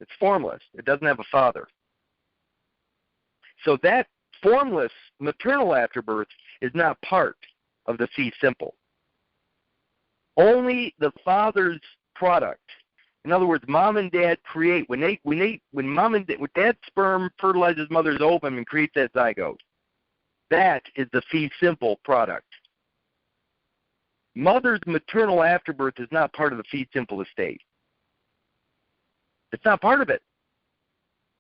It's formless. It doesn't have a father. So that formless maternal afterbirth is not part of the fee simple. Only the father's product. In other words, mom and dad create when dad's sperm fertilizes mother's ovum and creates that zygote. That is the fee simple product. Mother's maternal afterbirth is not part of the fee simple estate. It's not part of it.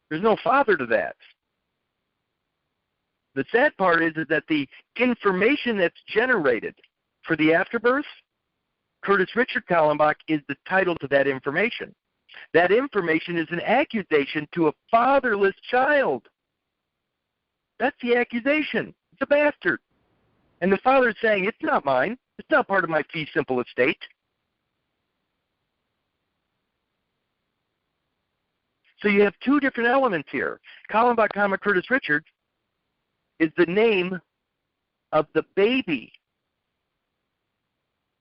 There's no father to that. The sad part is that the information that's generated for the afterbirth, Curtis Richard Kallenbach is the title to that information. That information is an accusation to a fatherless child. That's the accusation. It's a bastard. And the father's saying, it's not mine. It's not part of my fee simple estate. So you have two different elements here. Kallenbach, Curtis Richard is the name of the baby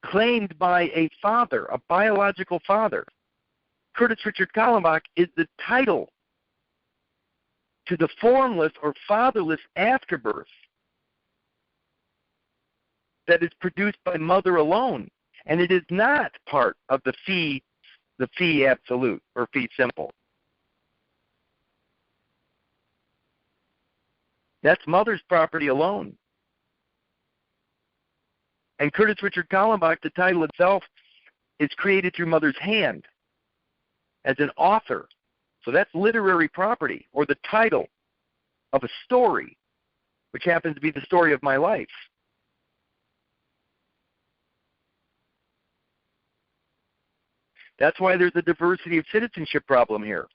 claimed by a father, a biological father. Curtis Richard Kallenbach is the title to the formless or fatherless afterbirth that is produced by mother alone. And it is not part of the fee absolute or fee simple. That's mother's property alone. And Curtis Richard Kallenbach, the title itself, is created through mother's hand as an author. So that's literary property, or the title of a story, which happens to be the story of my life. That's why there's a diversity of citizenship problem here.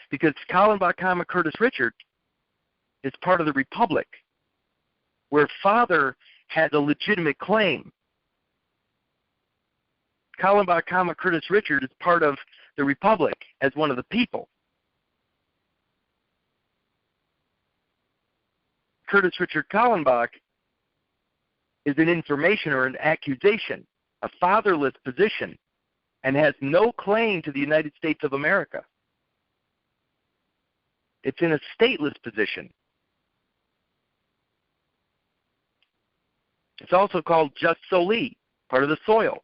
Because Kallenbach, Curtis Richard is part of the Republic, where father has a legitimate claim. Kallenbach, Curtis Richard is part of the Republic as one of the people. Curtis Richard Kallenbach is an information or an accusation, a fatherless position, and has no claim to the United States of America. It's in a stateless position. It's also called jus soli, part of the soil.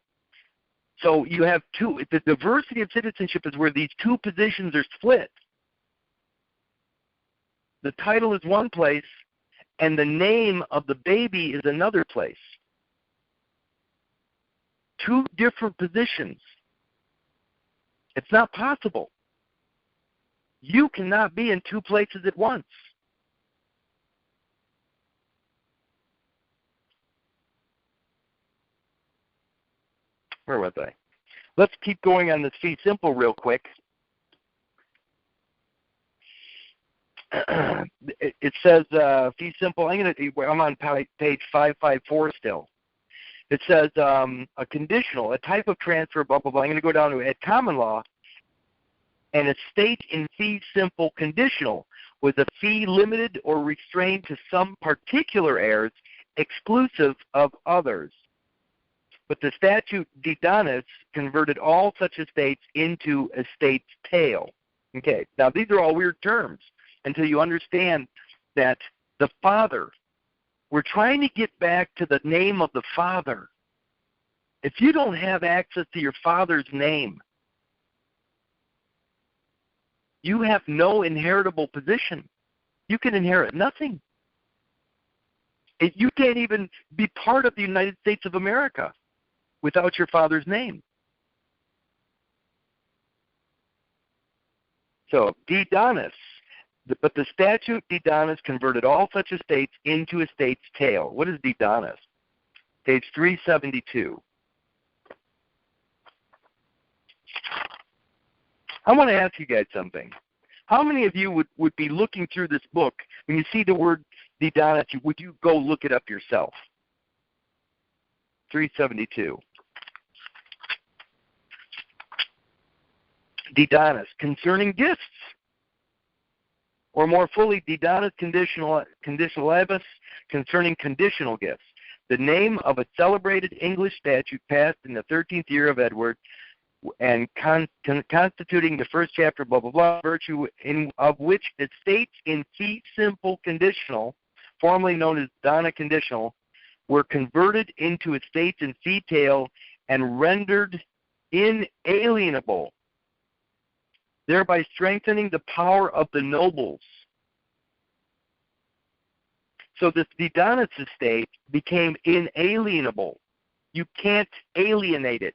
So you have two. The diversity of citizenship is where these two positions are split. The title is one place, and the name of the baby is another place. Two different positions. It's not possible. You cannot be in two places at once. Where was I? Let's keep going on this fee simple real quick. It says fee simple. I'm on page 554 still. It says a conditional, a type of transfer, blah, blah, blah. I'm going to go down to at common law, an estate in fee simple conditional with a fee limited or restrained to some particular heirs exclusive of others. But the statute Didanis converted all such estates into estates tail. Okay, now these are all weird terms until you understand that the father, we're trying to get back to the name of the father. If you don't have access to your father's name, You have no inheritable position. You can inherit nothing. You can't even be part of the United States of America without your father's name. So, didonis. But the statute didonis converted all such estates into estates tail. What is didonis? Page 372. I want to ask you guys something. How many of you would be looking through this book, when you see the word didonis, would you go look it up yourself? 372. Didonis, concerning gifts. Or more fully, didonis conditionalibus, concerning conditional gifts. The name of a celebrated English statute passed in the 13th year of Edward, and constituting the first chapter, blah, blah, blah, virtue of which estates in fee simple conditional, formerly known as donna conditional, were converted into estates in fee tail and rendered inalienable, thereby strengthening the power of the nobles. So this didonis estate became inalienable. You can't alienate it.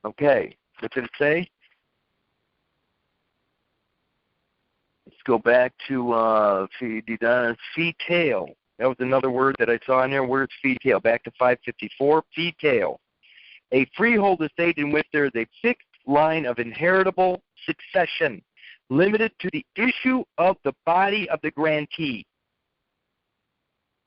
Okay, what did it say? Let's go back to didonis, fee tail. That was another word that I saw in there. Where's fee tail? Back to 554, fee tail. A freehold estate in which there is a fixed line of inheritable succession, limited to the issue of the body of the grantee.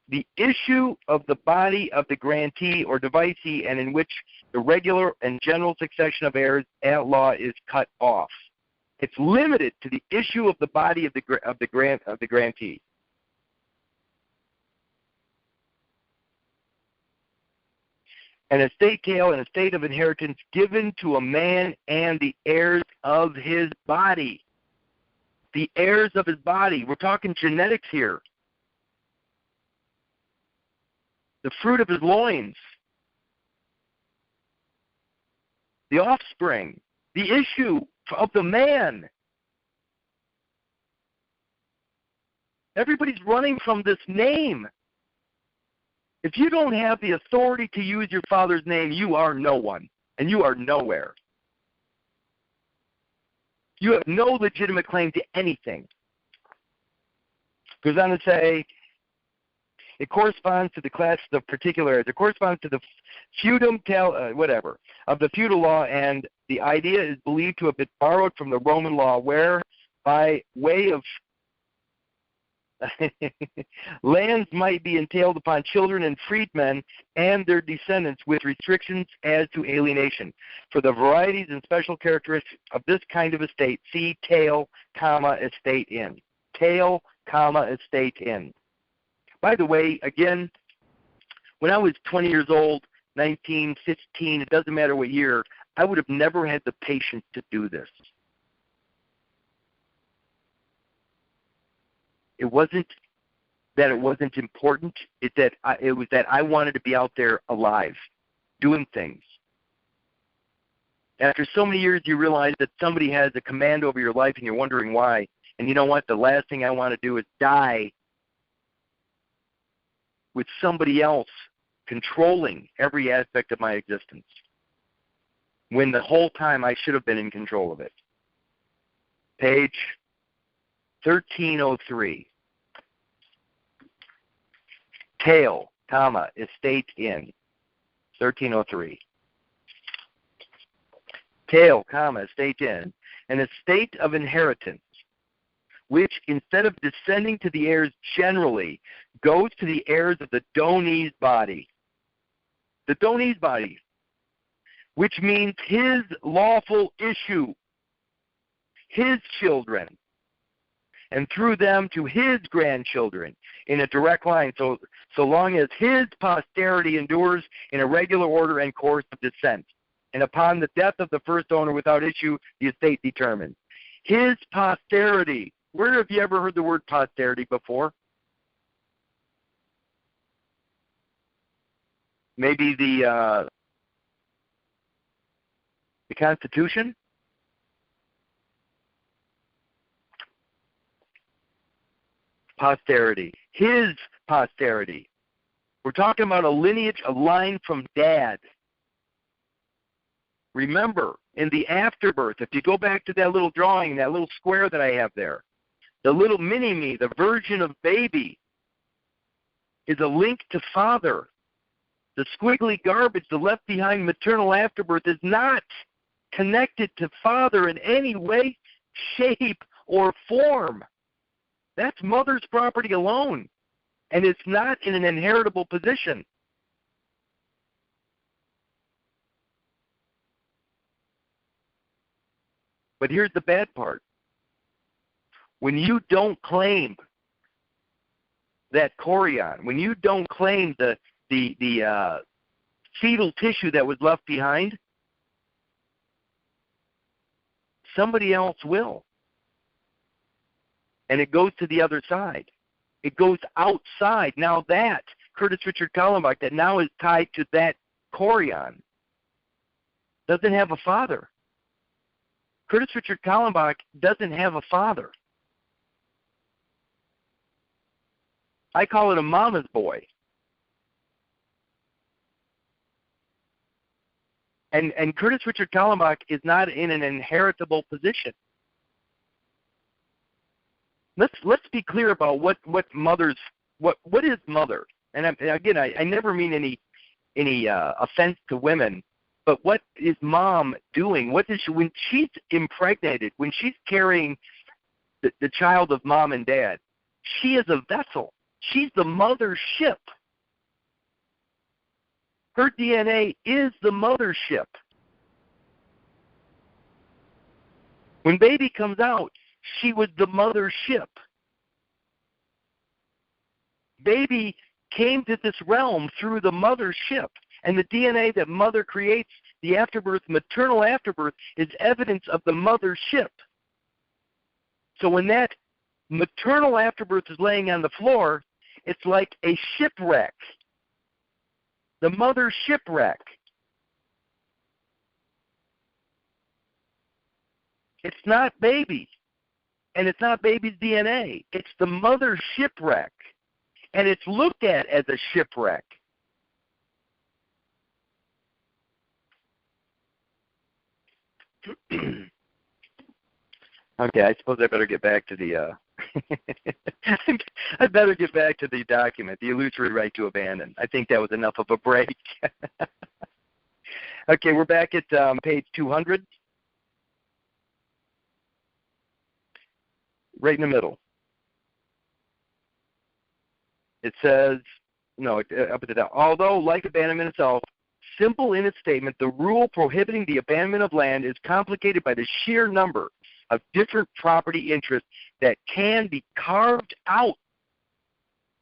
The issue of the body of the grantee or devicee, and in which the regular and general succession of heirs at law is cut off. It's limited to the issue of the body of the grantee. An estate tail, an estate of inheritance given to a man and the heirs of his body. The heirs of his body. We're talking genetics here. The fruit of his loins. The offspring. The issue of the man. Everybody's running from this name. If you don't have the authority to use your father's name, you are no one, and you are nowhere. You have no legitimate claim to anything. Goes on to say, it corresponds to the class of particular heirs. It corresponds to the feudum whatever, of the feudal law, and the idea is believed to have been borrowed from the Roman law, where by way of lands might be entailed upon children and freedmen and their descendants with restrictions as to alienation. For the varieties and special characteristics of this kind of estate, see tail, estate in. Tail, estate in. By the way, again, when I was 20 years old, 19, 15, it doesn't matter what year, I would have never had the patience to do this. It wasn't that it wasn't important. It was that I wanted to be out there alive, doing things. After so many years, you realize that somebody has a command over your life, and you're wondering why. And you know what? The last thing I want to do is die with somebody else controlling every aspect of my existence, when the whole time I should have been in control of it. Page 1303. Tail, estate in. 1303. Tail, estate in. An estate of inheritance, which instead of descending to the heirs generally, goes to the heirs of the donee's body. The donee's body, which means his lawful issue, his children, and through them to his grandchildren in a direct line, so long as his posterity endures in a regular order and course of descent. And upon the death of the first owner without issue, the estate determined. His posterity. Where have you ever heard the word posterity before? Maybe the Constitution? Posterity. His posterity. We're talking about a lineage, a line from Dad. Remember, in the afterbirth, if you go back to that little drawing, that little square that I have there, the little mini-me, the version of baby, is a link to Father. The squiggly garbage, the left behind maternal afterbirth, is not connected to Father in any way, shape, or form. That's Mother's property alone, and it's not in an inheritable position. But here's the bad part. When you don't claim that chorion, when you don't claim the fetal tissue that was left behind, somebody else will. And it goes to the other side. It goes outside. Now that, Curtis Richard Kallenbach, that now is tied to that chorion, doesn't have a father. Curtis Richard Kallenbach doesn't have a father. I call it a mama's boy. And Curtis Richard Kallenbach is not in an inheritable position. Let's be clear about what is mother. And again, I never mean any offense to women, but what is mom doing? What is she, when she's impregnated, when she's carrying the child of mom and dad? She is a vessel. She's the mothership. Her DNA is the mothership. When baby comes out, she was the mothership. Baby came to this realm through the mothership. And the DNA that mother creates, the afterbirth, maternal afterbirth, is evidence of the mothership. So when that maternal afterbirth is laying on the floor, it's like a shipwreck. The mother shipwreck. It's not baby. And it's not baby's DNA. It's the mother shipwreck. And it's looked at as a shipwreck. Okay, I suppose I better get back to the I better get back to the document, the illusory right to abandon. I think that was enough of a break. Okay, we're back at page 200. Right in the middle. It says, no, up at the top. Although, like abandonment itself, simple in its statement, the rule prohibiting the abandonment of land is complicated by the sheer number of different property interests that can be carved out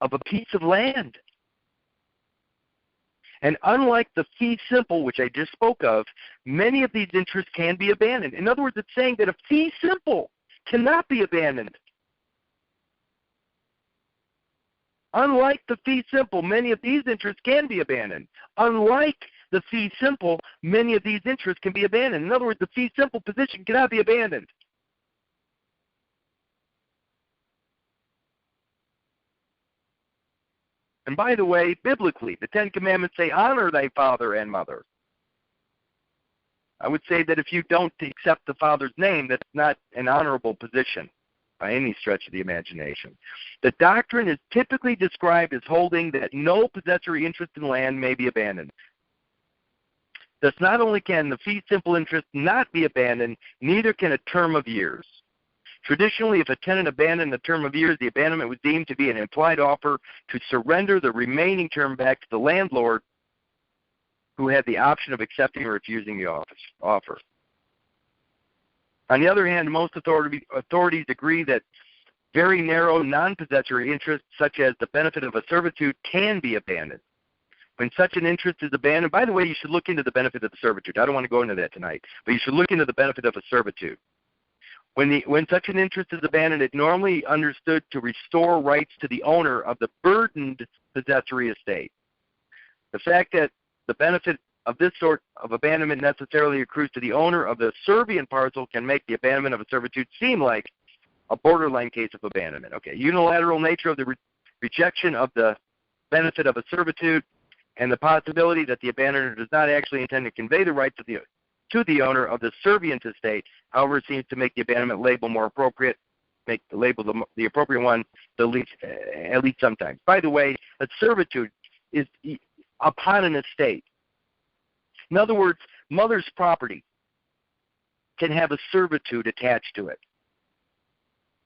of a piece of land. And unlike the fee simple, which I just spoke of, many of these interests can be abandoned. In other words, it's saying that a fee simple cannot be abandoned. Unlike the fee simple, many of these interests can be abandoned. Unlike the fee simple, many of these interests can be abandoned. In other words, the fee simple position cannot be abandoned. And by the way, biblically, the Ten Commandments say, honor thy father and mother. I would say that if you don't accept the father's name, that's not an honorable position by any stretch of the imagination. The doctrine is typically described as holding that no possessory interest in land may be abandoned. Thus, not only can the fee simple interest not be abandoned, neither can a term of years. Traditionally, if a tenant abandoned a term of years, the abandonment was deemed to be an implied offer to surrender the remaining term back to the landlord, who had the option of accepting or refusing the offer. On the other hand, most authorities agree that very narrow non-possessory interests, such as the benefit of a servitude, can be abandoned. When such an interest is abandoned, by the way, you should look into the benefit of the servitude. I don't want to go into that tonight, but you should look into the benefit of a servitude. When such an interest is abandoned, it normally understood to restore rights to the owner of the burdened possessory estate. The fact that the benefit of this sort of abandonment necessarily accrues to the owner of the servient parcel can make the abandonment of a servitude seem like a borderline case of abandonment. Okay, unilateral nature of the rejection of the benefit of a servitude and the possibility that the abandoner does not actually intend to convey the right to the owner of the servient estate, however, seems to make the abandonment label more appropriate, make the label the appropriate one, at least sometimes. By the way, a servitude is upon an estate. In other words, mother's property can have a servitude attached to it.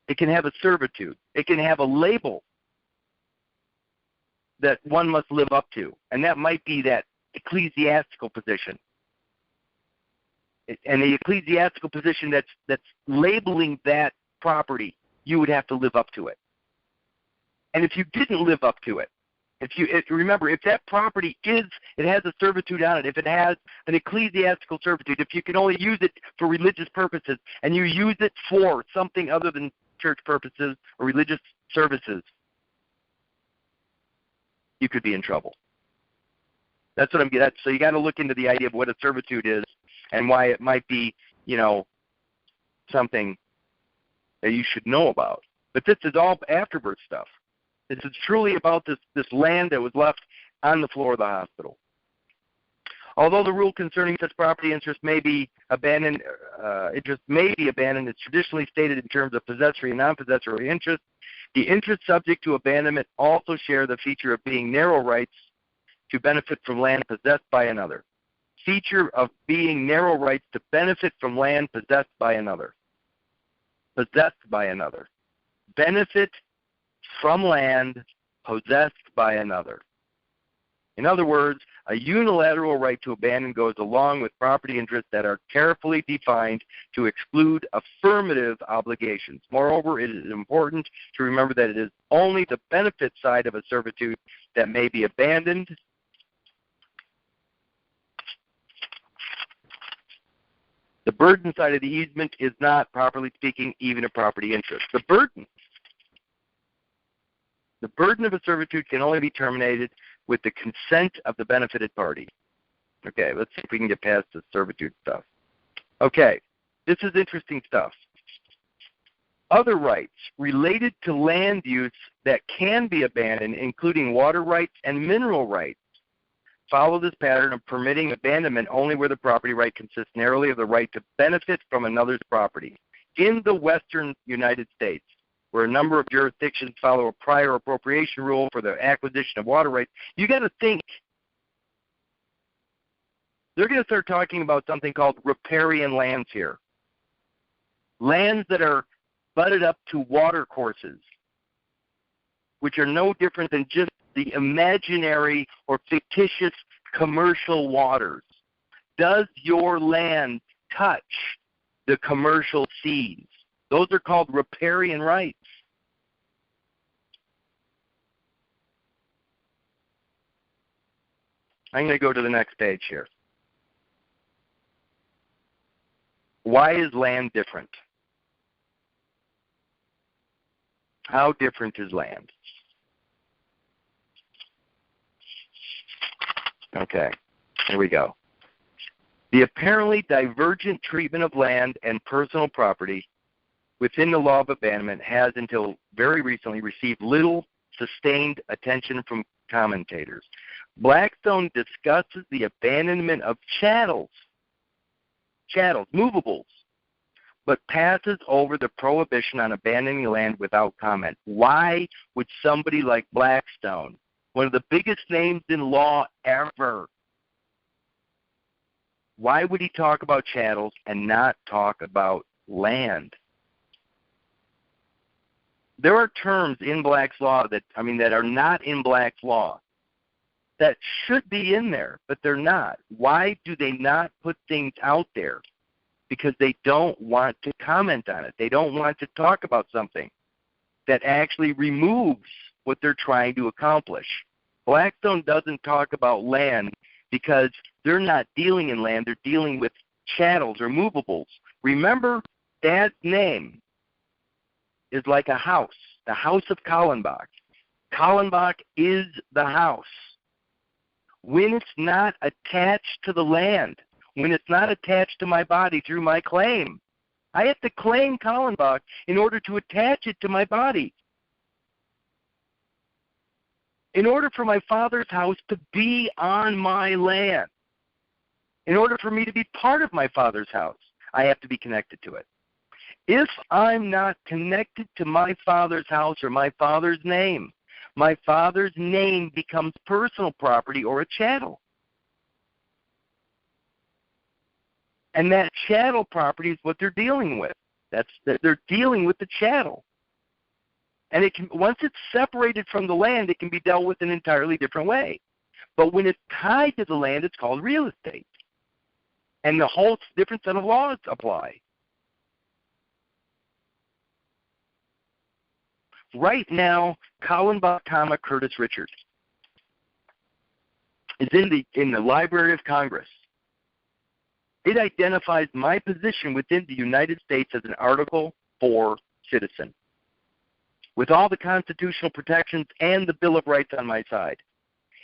It can have a servitude. It can have a label that one must live up to, and that might be that ecclesiastical position. And the ecclesiastical position that's labeling that property, you would have to live up to it. And if you didn't live up to it, remember, if that property it has a servitude on it, if it has an ecclesiastical servitude, if you can only use it for religious purposes, and you use it for something other than church purposes or religious services, you could be in trouble. That's what I'm getting at. So you got to look into the idea of what a servitude is and why it might be, something that you should know about. But this is all afterbirth stuff. This is truly about this land that was left on the floor of the hospital. Although the rule concerning such property interest may be abandoned, it's traditionally stated in terms of possessory and non-possessory interest. The interests subject to abandonment also share the feature of being narrow rights to benefit from land possessed by another. Feature of being narrow rights to benefit from land possessed by another. Possessed by another. Benefit from land possessed by another. In other words, a unilateral right to abandon goes along with property interests that are carefully defined to exclude affirmative obligations. Moreover, it is important to remember that it is only the benefit side of a servitude that may be abandoned. The burden side of the easement is not, properly speaking, even a property interest. The burden of a servitude can only be terminated with the consent of the benefited party. Okay, let's see if we can get past the servitude stuff. Okay, this is interesting stuff. Other rights related to land use that can be abandoned, including water rights and mineral rights, follow this pattern of permitting abandonment only where the property right consists narrowly of the right to benefit from another's property. In the western United States, where a number of jurisdictions follow a prior appropriation rule for the acquisition of water rights, you got to think they're going to start talking about something called riparian lands here. Lands that are butted up to water courses, which are no different than just the imaginary or fictitious commercial waters. Does your land touch the commercial seas? Those are called riparian rights. I'm going to go to the next page here. Why is land different? How different is land? Okay, here we go. The apparently divergent treatment of land and personal property within the law of abandonment has, until very recently, received little sustained attention from commentators. Blackstone discusses the abandonment of chattels, movables, but passes over the prohibition on abandoning land without comment. Why would somebody like Blackstone, one of the biggest names in law ever, why would he talk about chattels and not talk about land? There are terms in Black's law that are not in Black's law that should be in there, but they're not. Why do they not put things out there? Because they don't want to comment on it. They don't want to talk about something that actually removes what they're trying to accomplish. Blackstone doesn't talk about land because they're not dealing in land. They're dealing with chattels or movables. Remember, Dad's name is like a house, the house of Kallenbach. Kallenbach is the house. when it's not attached to the land, when it's not attached to my body through my claim. I have to claim Kallenbach in order to attach it to my body. In order for my Father's house to be on my land, in order for me to be part of my Father's house, I have to be connected to it. If I'm not connected to my Father's house or my Father's name becomes personal property or a chattel. And that chattel property is what they're dealing with. They're dealing with the chattel. And it can, once it's separated from the land, it can be dealt with in an entirely different way. But when it's tied to the land, it's called real estate. And the whole different set of laws apply. Right now, Kallenbach, Curtis Richards is in the Library of Congress. It identifies my position within the United States as an Article 4 citizen, with all the constitutional protections and the Bill of Rights on my side.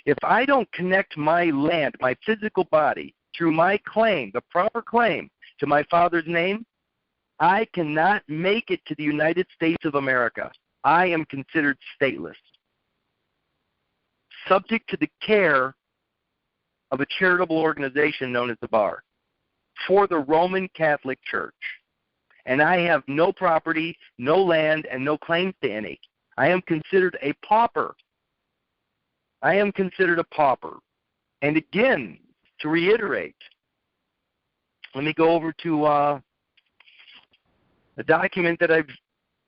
If I don't connect my land, my physical body, through my claim, the proper claim, to my Father's name, I cannot make it to the United States of America. I am considered stateless, subject to the care of a charitable organization known as the Bar for the Roman Catholic Church. And I have no property, no land, and no claims to any. I am considered a pauper. I am considered a pauper. And again, to reiterate, let me go over to a document that I've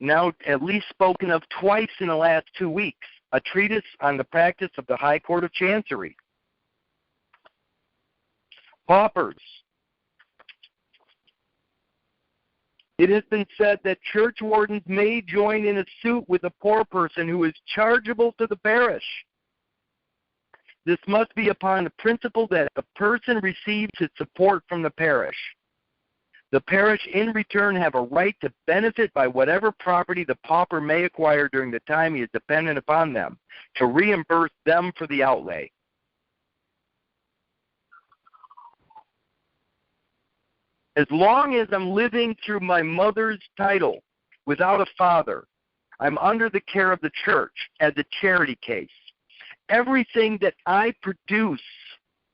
now at least spoken of twice in the last 2 weeks, a treatise on the practice of the High Court of Chancery. Paupers. It has been said that church wardens may join in a suit with a poor person who is chargeable to the parish. This must be upon the principle that the person receives his support from the parish. The parish in return have a right to benefit by whatever property the pauper may acquire during the time he is dependent upon them, to reimburse them for the outlay. As long as I'm living through my mother's title without a father, I'm under the care of the church as a charity case. Everything that I produce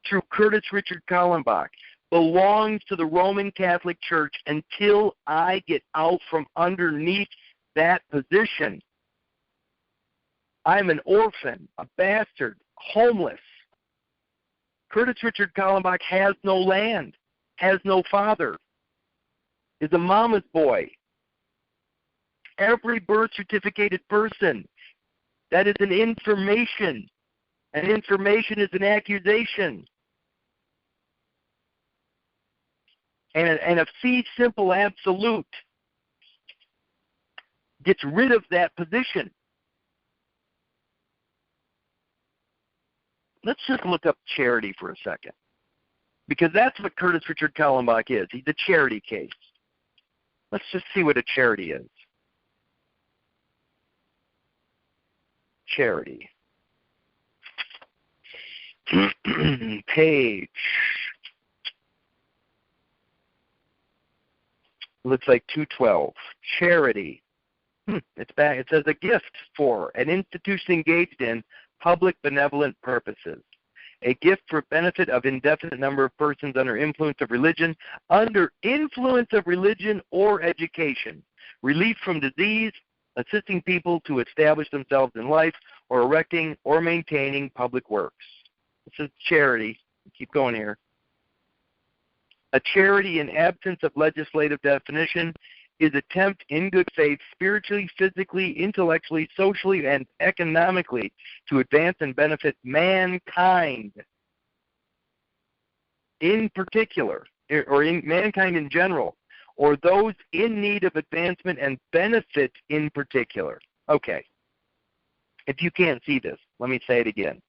through Curtis Richard Kallenbach belongs to the Roman Catholic Church until I get out from underneath that position. I'm an orphan, a bastard, homeless. Curtis Richard Kallenbach has no land, has no father, is a mama's boy. Every birth certificated person, that is an information. And information is an accusation. And a fee simple absolute gets rid of that position. Let's just look up charity for a second, because that's what Curtis Richard Kallenbach is. He's a charity case. Let's just see what a charity is. Charity. Page. Looks like 212. Charity. It's back. It says a gift for an institution engaged in public benevolent purposes. A gift for benefit of indefinite number of persons under influence of religion or education. Relief from disease, assisting people to establish themselves in life, or erecting or maintaining public works. This is charity. Keep going here. A charity, in absence of legislative definition, is attempt in good faith, spiritually, physically, intellectually, socially, and economically to advance and benefit mankind in particular, or in mankind in general, or those in need of advancement and benefit in particular. Okay. If you can't see this, let me say it again.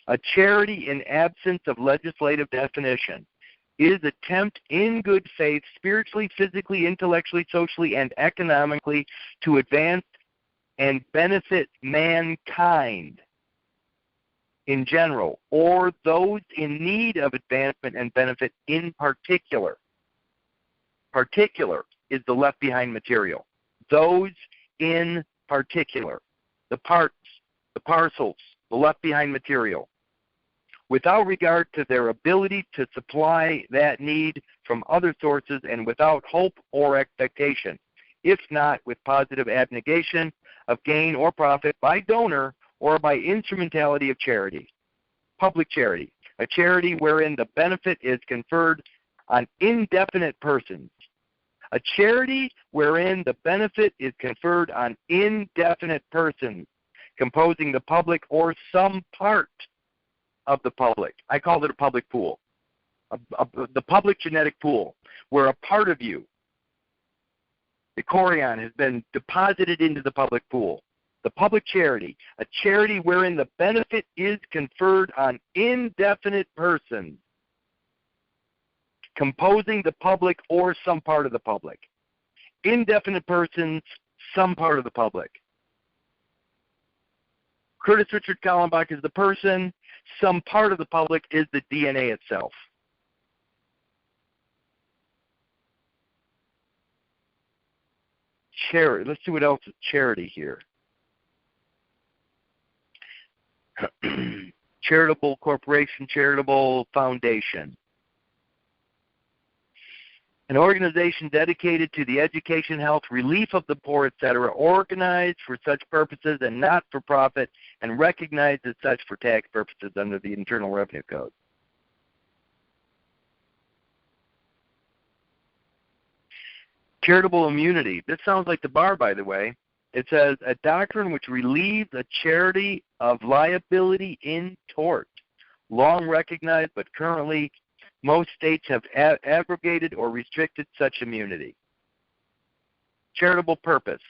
A charity, in absence of legislative definition, is attempt in good faith, spiritually, physically, intellectually, socially, and economically to advance and benefit mankind in general, or those in need of advancement and benefit in particular. Particular is the left behind material. Those in particular. The parts, the parcels, the left behind material. Without regard to their ability to supply that need from other sources and without hope or expectation, if not with positive abnegation of gain or profit by donor or by instrumentality of charity. Public charity, a charity wherein the benefit is conferred on indefinite persons. A charity wherein the benefit is conferred on indefinite persons, composing the public or some part of the public. I call it a public pool. The public genetic pool, where a part of you, the chorion, has been deposited into the public pool. The public charity, a charity wherein the benefit is conferred on indefinite persons, composing the public or some part of the public. Indefinite persons, some part of the public. Curtis Richard Kallenbach is the person, some part of the public is the DNA itself. Charity. Let's see what else is charity here. Charitable corporation, charitable foundation. An organization dedicated to the education, health, relief of the poor, etc., organized for such purposes and not for profit, and recognized as such for tax purposes under the Internal Revenue Code. Charitable immunity. This sounds like the bar, by the way. It says, a doctrine which relieves a charity of liability in tort, long recognized but currently most states have abrogated or restricted such immunity. Charitable purpose.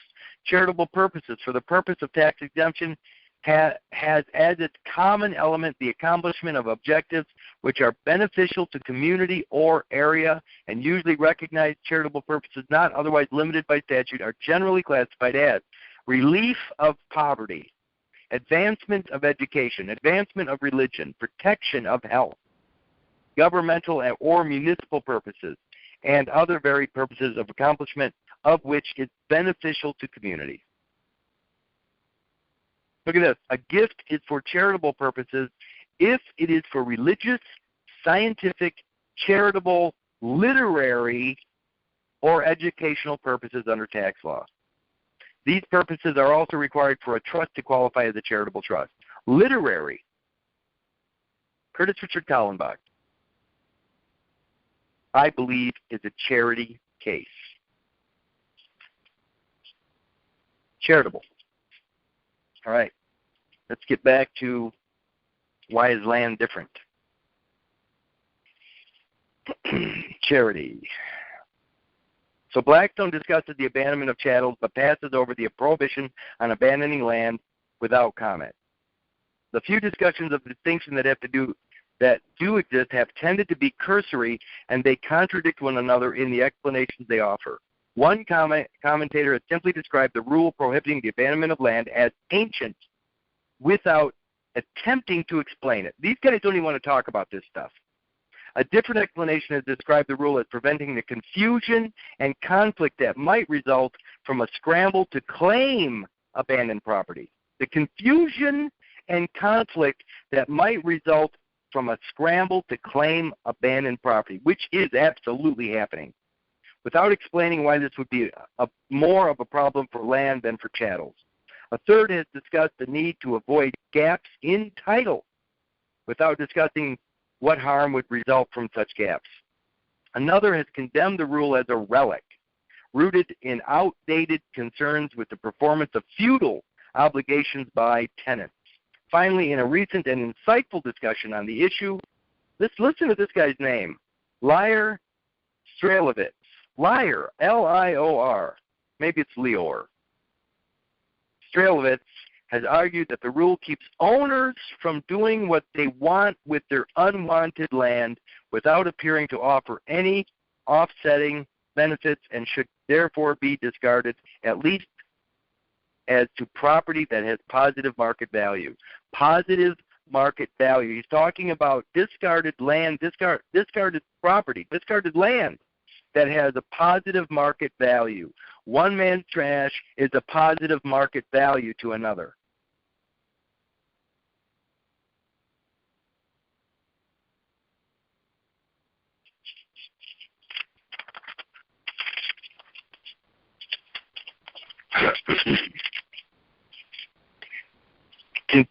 Charitable purposes for the purpose of tax exemption has as its common element the accomplishment of objectives which are beneficial to community or area, and usually recognized charitable purposes not otherwise limited by statute are generally classified as relief of poverty, advancement of education, advancement of religion, protection of health, governmental or municipal purposes, and other varied purposes of accomplishment of which is beneficial to community. Look at this. A gift is for charitable purposes if it is for religious, scientific, charitable, literary, or educational purposes under tax law. These purposes are also required for a trust to qualify as a charitable trust. Literary. Curtis Richard Kallenbach, I believe, is a charity case. Charitable. All right. Let's get back to why is land different? Charity. So Blackstone discusses the abandonment of chattels, but passes over the prohibition on abandoning land without comment. The few discussions of distinction that do exist have tended to be cursory, and they contradict one another in the explanations they offer. One commentator has simply described the rule prohibiting the abandonment of land as ancient without attempting to explain it. These guys don't even want to talk about this stuff. A different explanation has described the rule as preventing the confusion and conflict that might result from a scramble to claim abandoned property. The confusion and conflict that might result from a scramble to claim abandoned property, which is absolutely happening, without explaining why this would be more of a problem for land than for chattels. A third has discussed the need to avoid gaps in title without discussing what harm would result from such gaps. Another has condemned the rule as a relic, rooted in outdated concerns with the performance of feudal obligations by tenants. Finally, in a recent and insightful discussion on the issue, let's listen to this guy's name, Lior Strailovitz. Lior, L-I-O-R. Maybe it's Lior. Strailovitz has argued that the rule keeps owners from doing what they want with their unwanted land without appearing to offer any offsetting benefits and should therefore be discarded, at least as to property that has positive market value. Positive market value. He's talking about discarded land, discarded property, discarded land that has a positive market value. One man's trash is a positive market value to another.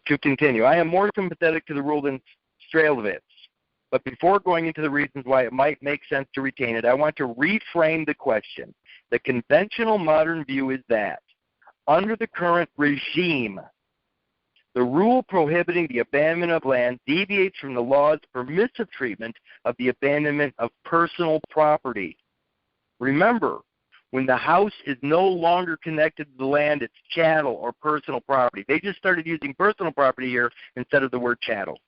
To continue, I am more sympathetic to the rule than Strelowitz, but before going into the reasons why it might make sense to retain it, I want to reframe the question. The conventional modern view is that, under the current regime, the rule prohibiting the abandonment of land deviates from the law's permissive treatment of the abandonment of personal property. Remember, when the house is no longer connected to the land, it's chattel or personal property. They just started using personal property here instead of the word chattel.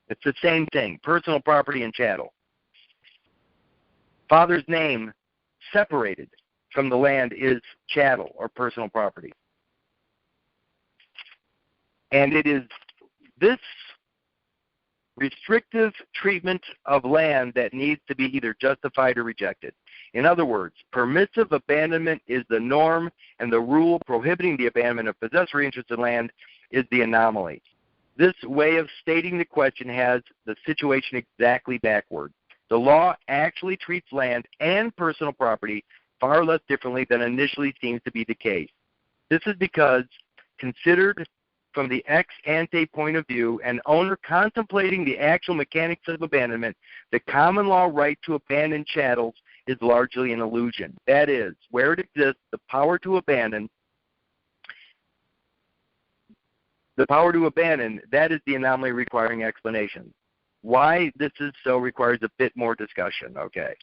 It's the same thing, personal property and chattel. Father's name separated from the land is chattel or personal property. And it is this restrictive treatment of land that needs to be either justified or rejected. In other words, permissive abandonment is the norm, and the rule prohibiting the abandonment of possessory interest in land is the anomaly. This way of stating the question has the situation exactly backward. The law actually treats land and personal property far less differently than initially seems to be the case. This is because, considered from the ex ante point of view, an owner contemplating the actual mechanics of abandonment, the common law right to abandon chattels is largely an illusion. That is, where it exists, the power to abandon, that is the anomaly requiring explanation. Why this is so requires a bit more discussion, okay.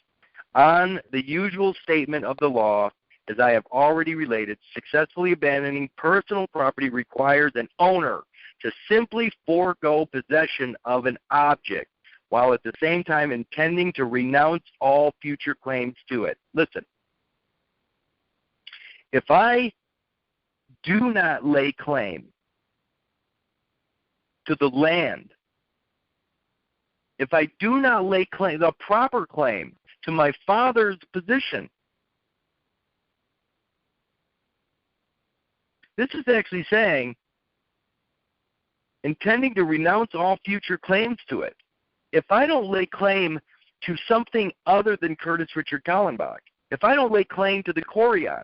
On the usual statement of the law, as I have already related, successfully abandoning personal property requires an owner to simply forego possession of an object, while at the same time intending to renounce all future claims to it. Listen, if I do not lay claim to the land, if I do not lay claim, the proper claim to my father's position, this is actually saying, intending to renounce all future claims to it. If I don't lay claim to something other than Curtis Richard Kallenbach, if I don't lay claim to the Corian,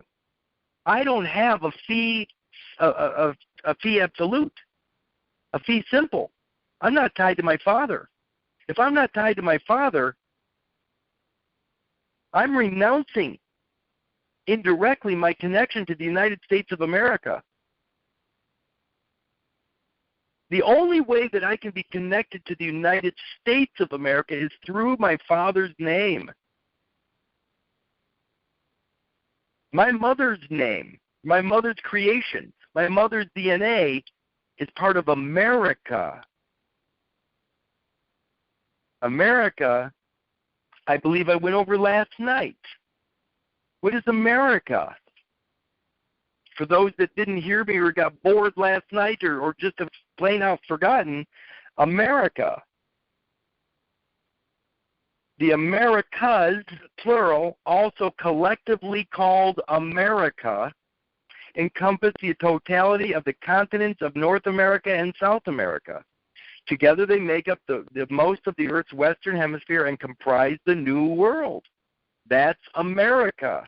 I don't have a fee absolute, a fee simple. I'm not tied to my father. If I'm not tied to my father, I'm renouncing indirectly my connection to the United States of America. The only way that I can be connected to the United States of America is through my father's name. My mother's name, my mother's creation, my mother's DNA is part of America. America, I believe I went over last night. What is America? For those that didn't hear me or got bored last night or just have plain out forgotten, America. The Americas, plural, also collectively called America, encompass the totality of the continents of North America and South America. Together they make up the most of the Earth's western hemisphere and comprise the New World. That's America.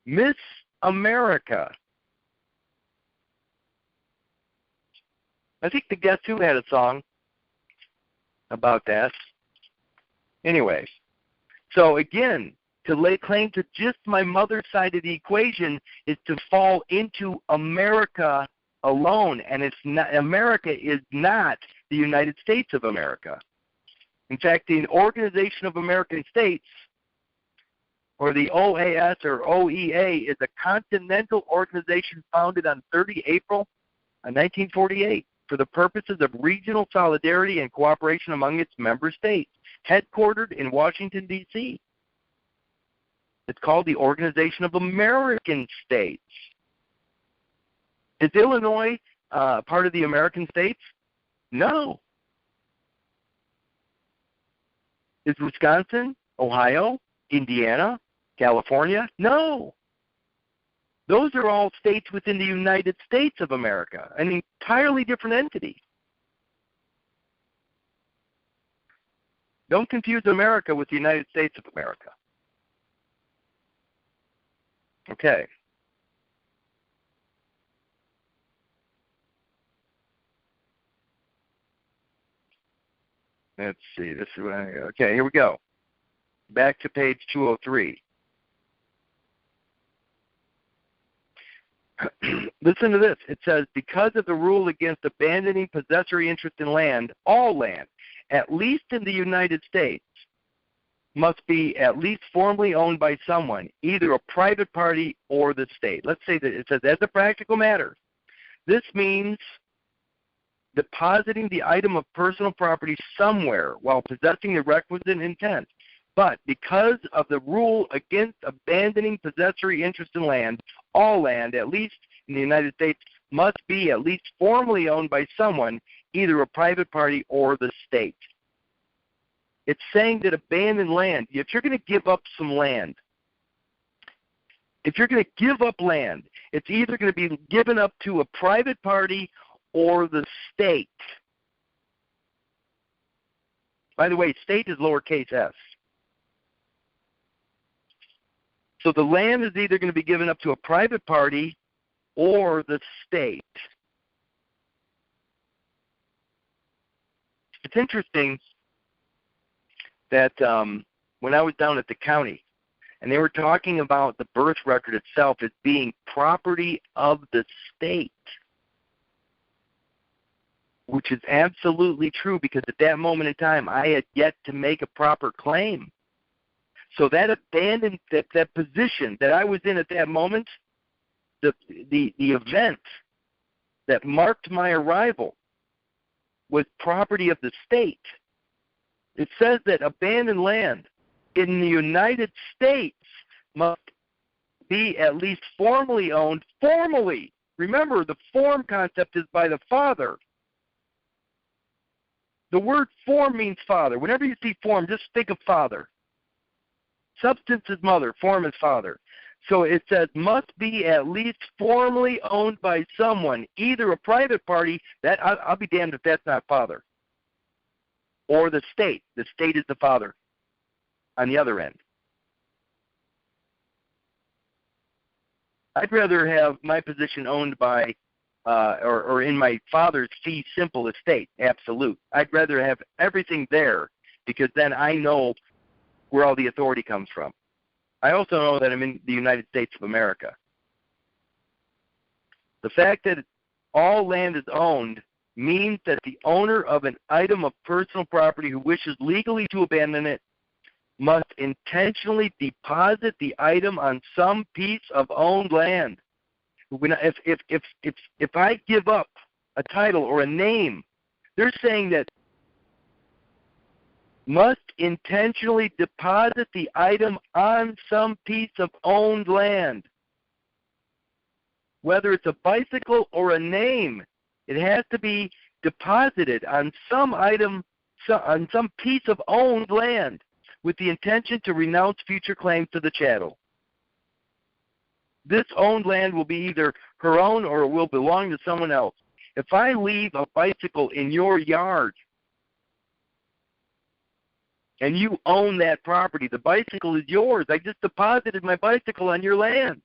Miss America. I think the Guess Who had a song about that. Anyway, so again, to lay claim to just my mother's side of the equation is to fall into America alone, and it's not, America is not the United States of America. In fact, the Organization of American States, or the OAS or OEA, is a continental organization founded on 30 April 1948 for the purposes of regional solidarity and cooperation among its member states, headquartered in Washington, D.C. It's called the Organization of American States. Is Illinois part of the American states? No. Is Wisconsin, Ohio, Indiana, California? No. Those are all states within the United States of America, an entirely different entity. Don't confuse America with the United States of America. Okay. Let's see. This is okay, here we go. Back to page 203. Listen to this. It says, because of the rule against abandoning possessory interest in land, all land, at least in the United States, must be at least formally owned by someone, either a private party or the state. Let's say that it says, as a practical matter, this means depositing the item of personal property somewhere while possessing the requisite intent. But because of the rule against abandoning possessory interest in land, all land, at least in the United States, must be at least formally owned by someone, either a private party or the state. It's saying that abandoned land, if you're going to give up some land, if you're going to give up land, it's either going to be given up to a private party or the state. By the way, state is lowercase s. So the land is either going to be given up to a private party or the state. It's interesting that when I was down at the county, and they were talking about the birth record itself as being property of the state, which is absolutely true, because at that moment in time, I had yet to make a proper claim. So that abandoned, that position that I was in at that moment, the event that marked my arrival was property of the state. It says that abandoned land in the United States must be at least formally owned. Formally. Remember, the form concept is by the Father. The word form means Father. Whenever you see form, just think of Father. Substance is mother, form is father. So it says must be at least formally owned by someone, either a private party, that I'll be damned if that's not Father, or the state. The state is the Father on the other end. I'd rather have my position owned by or in my father's fee simple estate, absolute. I'd rather have everything there, because then I know where all the authority comes from. I also know that I'm in the United States of America. The fact that all land is owned means that the owner of an item of personal property who wishes legally to abandon it must intentionally deposit the item on some piece of owned land. If I give up a title or a name, they're saying that must intentionally deposit the item on some piece of owned land. Whether it's a bicycle or a name, it has to be deposited on some item, on some piece of owned land, with the intention to renounce future claims to the chattel. This owned land will be either her own or it will belong to someone else. If I leave a bicycle in your yard and you own that property, the bicycle is yours. I just deposited my bicycle on your land.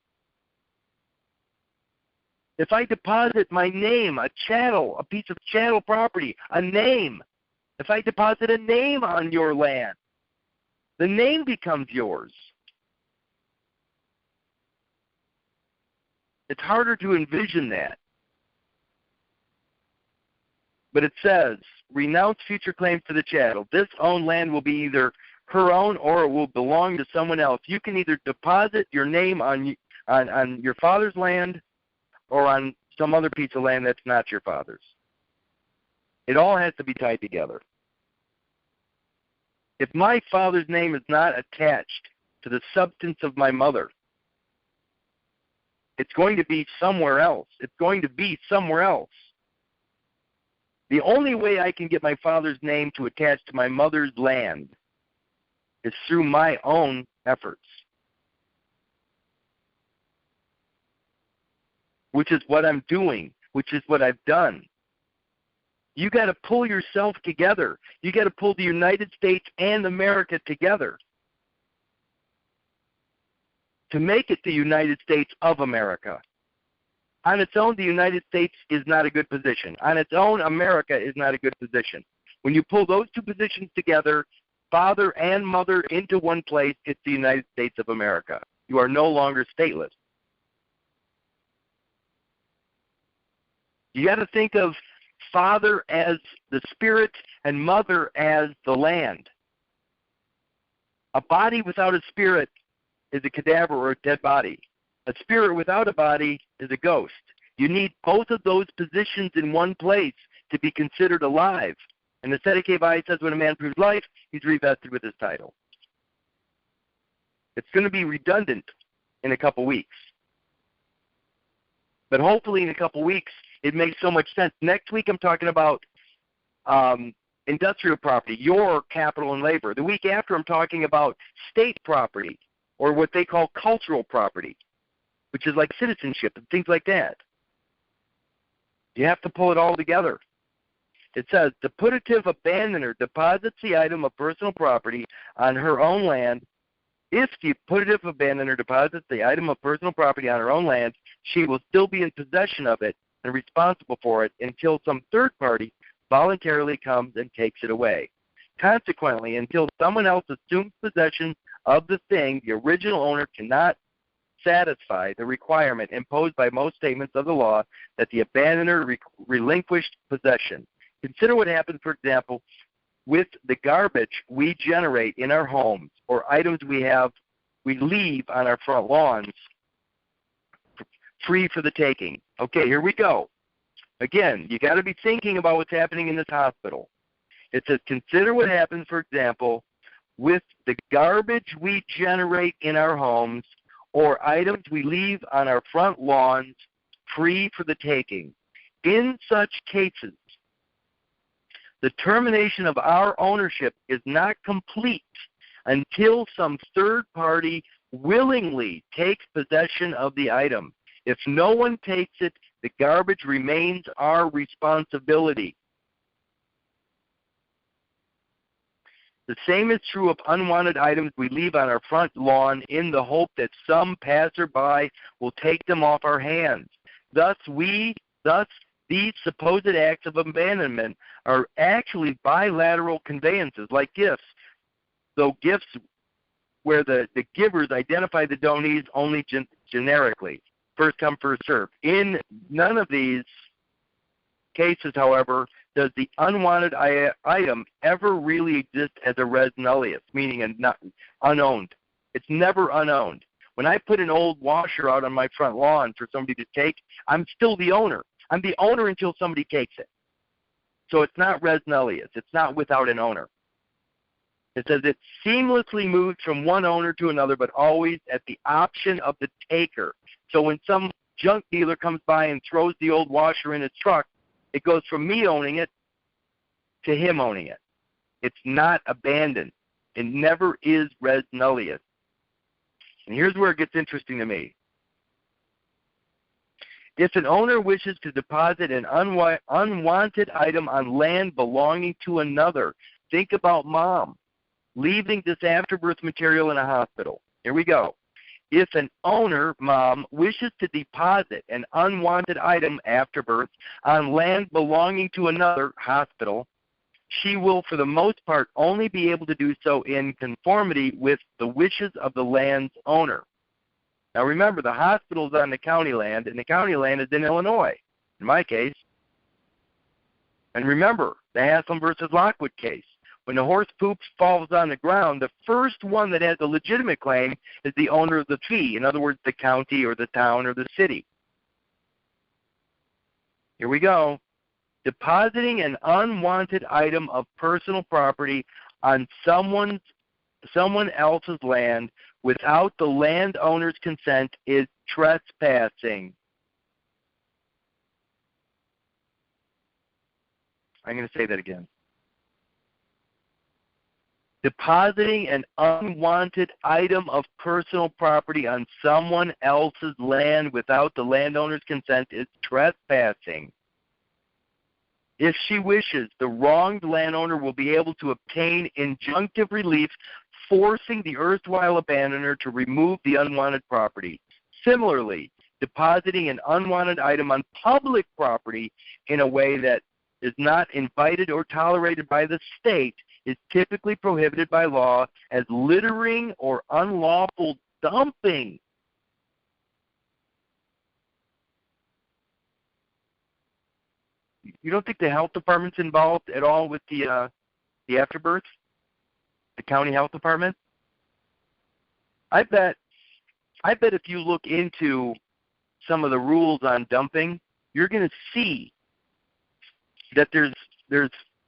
If I deposit my name, a chattel, a piece of chattel property, a name, if I deposit a name on your land, the name becomes yours. It's harder to envision that. But it says, renounce future claims to the chattel. This owned land will be either her own or it will belong to someone else. You can either deposit your name on your father's land or on some other piece of land that's not your father's. It all has to be tied together. If my father's name is not attached to the substance of my mother, It's going to be somewhere else. It's going to be somewhere else. The only way I can get my father's name to attach to my mother's land is through my own efforts, which is what I'm doing, which is what I've done. You got to pull yourself together. You got to pull the United States and America together to make it the United States of America. On its own, the United States is not a good position. On its own, America is not a good position. When you pull those two positions together, father and mother, into one place, it's the United States of America. You are no longer stateless. You got to think of father as the spirit and mother as the land. A body without a spirit is a cadaver or a dead body. A spirit without a body is a ghost. You need both of those positions in one place to be considered alive. And the Sedekebai says when a man proves life, he's revested with his title. It's going to be redundant in a couple weeks. But hopefully in a couple weeks, it makes so much sense. Next week I'm talking about industrial property, your capital and labor. The week after I'm talking about state property, or what they call cultural property, which is like citizenship and things like that. You have to pull it all together. It says, the putative abandoner deposits the item of personal property on her own land. If the putative abandoner deposits the item of personal property on her own land, she will still be in possession of it and responsible for it until some third party voluntarily comes and takes it away. Consequently, until someone else assumes possession of the thing, the original owner cannot satisfy the requirement imposed by most statements of the law that the abandoner relinquished possession. Consider what happens, for example, with the garbage we generate in our homes or items we leave on our front lawns free for the taking. Okay, here we go. Again, you got to be thinking about what's happening in this hospital. It says, consider what happens, for example, with the garbage we generate in our homes or items we leave on our front lawns free for the taking. In such cases, the termination of our ownership is not complete until some third party willingly takes possession of the item. If no one takes it, the garbage remains our responsibility. The same is true of unwanted items we leave on our front lawn in the hope that some passerby will take them off our hands. Thus, these supposed acts of abandonment are actually bilateral conveyances, like gifts, though gifts where the givers identify the donees only generically. First come, first served. In none of these cases, however, does the unwanted item ever really exist as a res nullius, meaning unowned. It's never unowned. When I put an old washer out on my front lawn for somebody to take, I'm still the owner. I'm the owner until somebody takes it. So it's not res nullius. It's not without an owner. It says it seamlessly moves from one owner to another, but always at the option of the taker. So when some junk dealer comes by and throws the old washer in his truck, it goes from me owning it to him owning it. It's not abandoned. It never is res nullius. And here's where it gets interesting to me. If an owner wishes to deposit an unwanted item on land belonging to another, think about mom leaving this afterbirth material in a hospital. Here we go. If an owner, mom, wishes to deposit an unwanted item after birth on land belonging to another hospital, she will, for the most part, only be able to do so in conformity with the wishes of the land's owner. Now remember, the hospital is on the county land, and the county land is in Illinois, in my case. And remember, the Haslam versus Lockwood case. When the horse poops falls on the ground, the first one that has a legitimate claim is the owner of the fee. In other words, the county or the town or the city. Here we go. Depositing an unwanted item of personal property on someone else's land without the landowner's consent is trespassing. I'm going to say that again. Depositing an unwanted item of personal property on someone else's land without the landowner's consent is trespassing. If she wishes, the wronged landowner will be able to obtain injunctive relief, forcing the erstwhile abandoner to remove the unwanted property. Similarly, depositing an unwanted item on public property in a way that is not invited or tolerated by the state is typically prohibited by law as littering or unlawful dumping. You don't think the health department's involved at all with the afterbirth? The county health department? I bet if you look into some of the rules on dumping, you're going to see that there's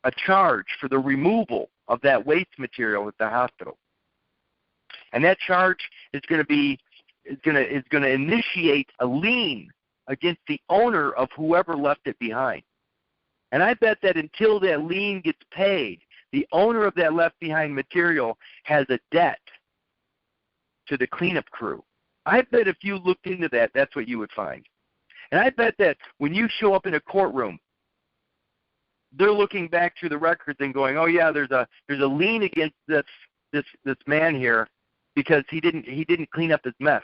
a charge for the removal of that waste material at the hospital, and that charge is going to initiate a lien against the owner of whoever left it behind. And I bet that until that lien gets paid, the owner of that left behind material has a debt to the cleanup crew. I bet if you looked into that, that's what you would find. And I bet that when you show up in a courtroom, they're looking back through the records and going, "Oh yeah, there's a lien against this man here because he didn't clean up his mess."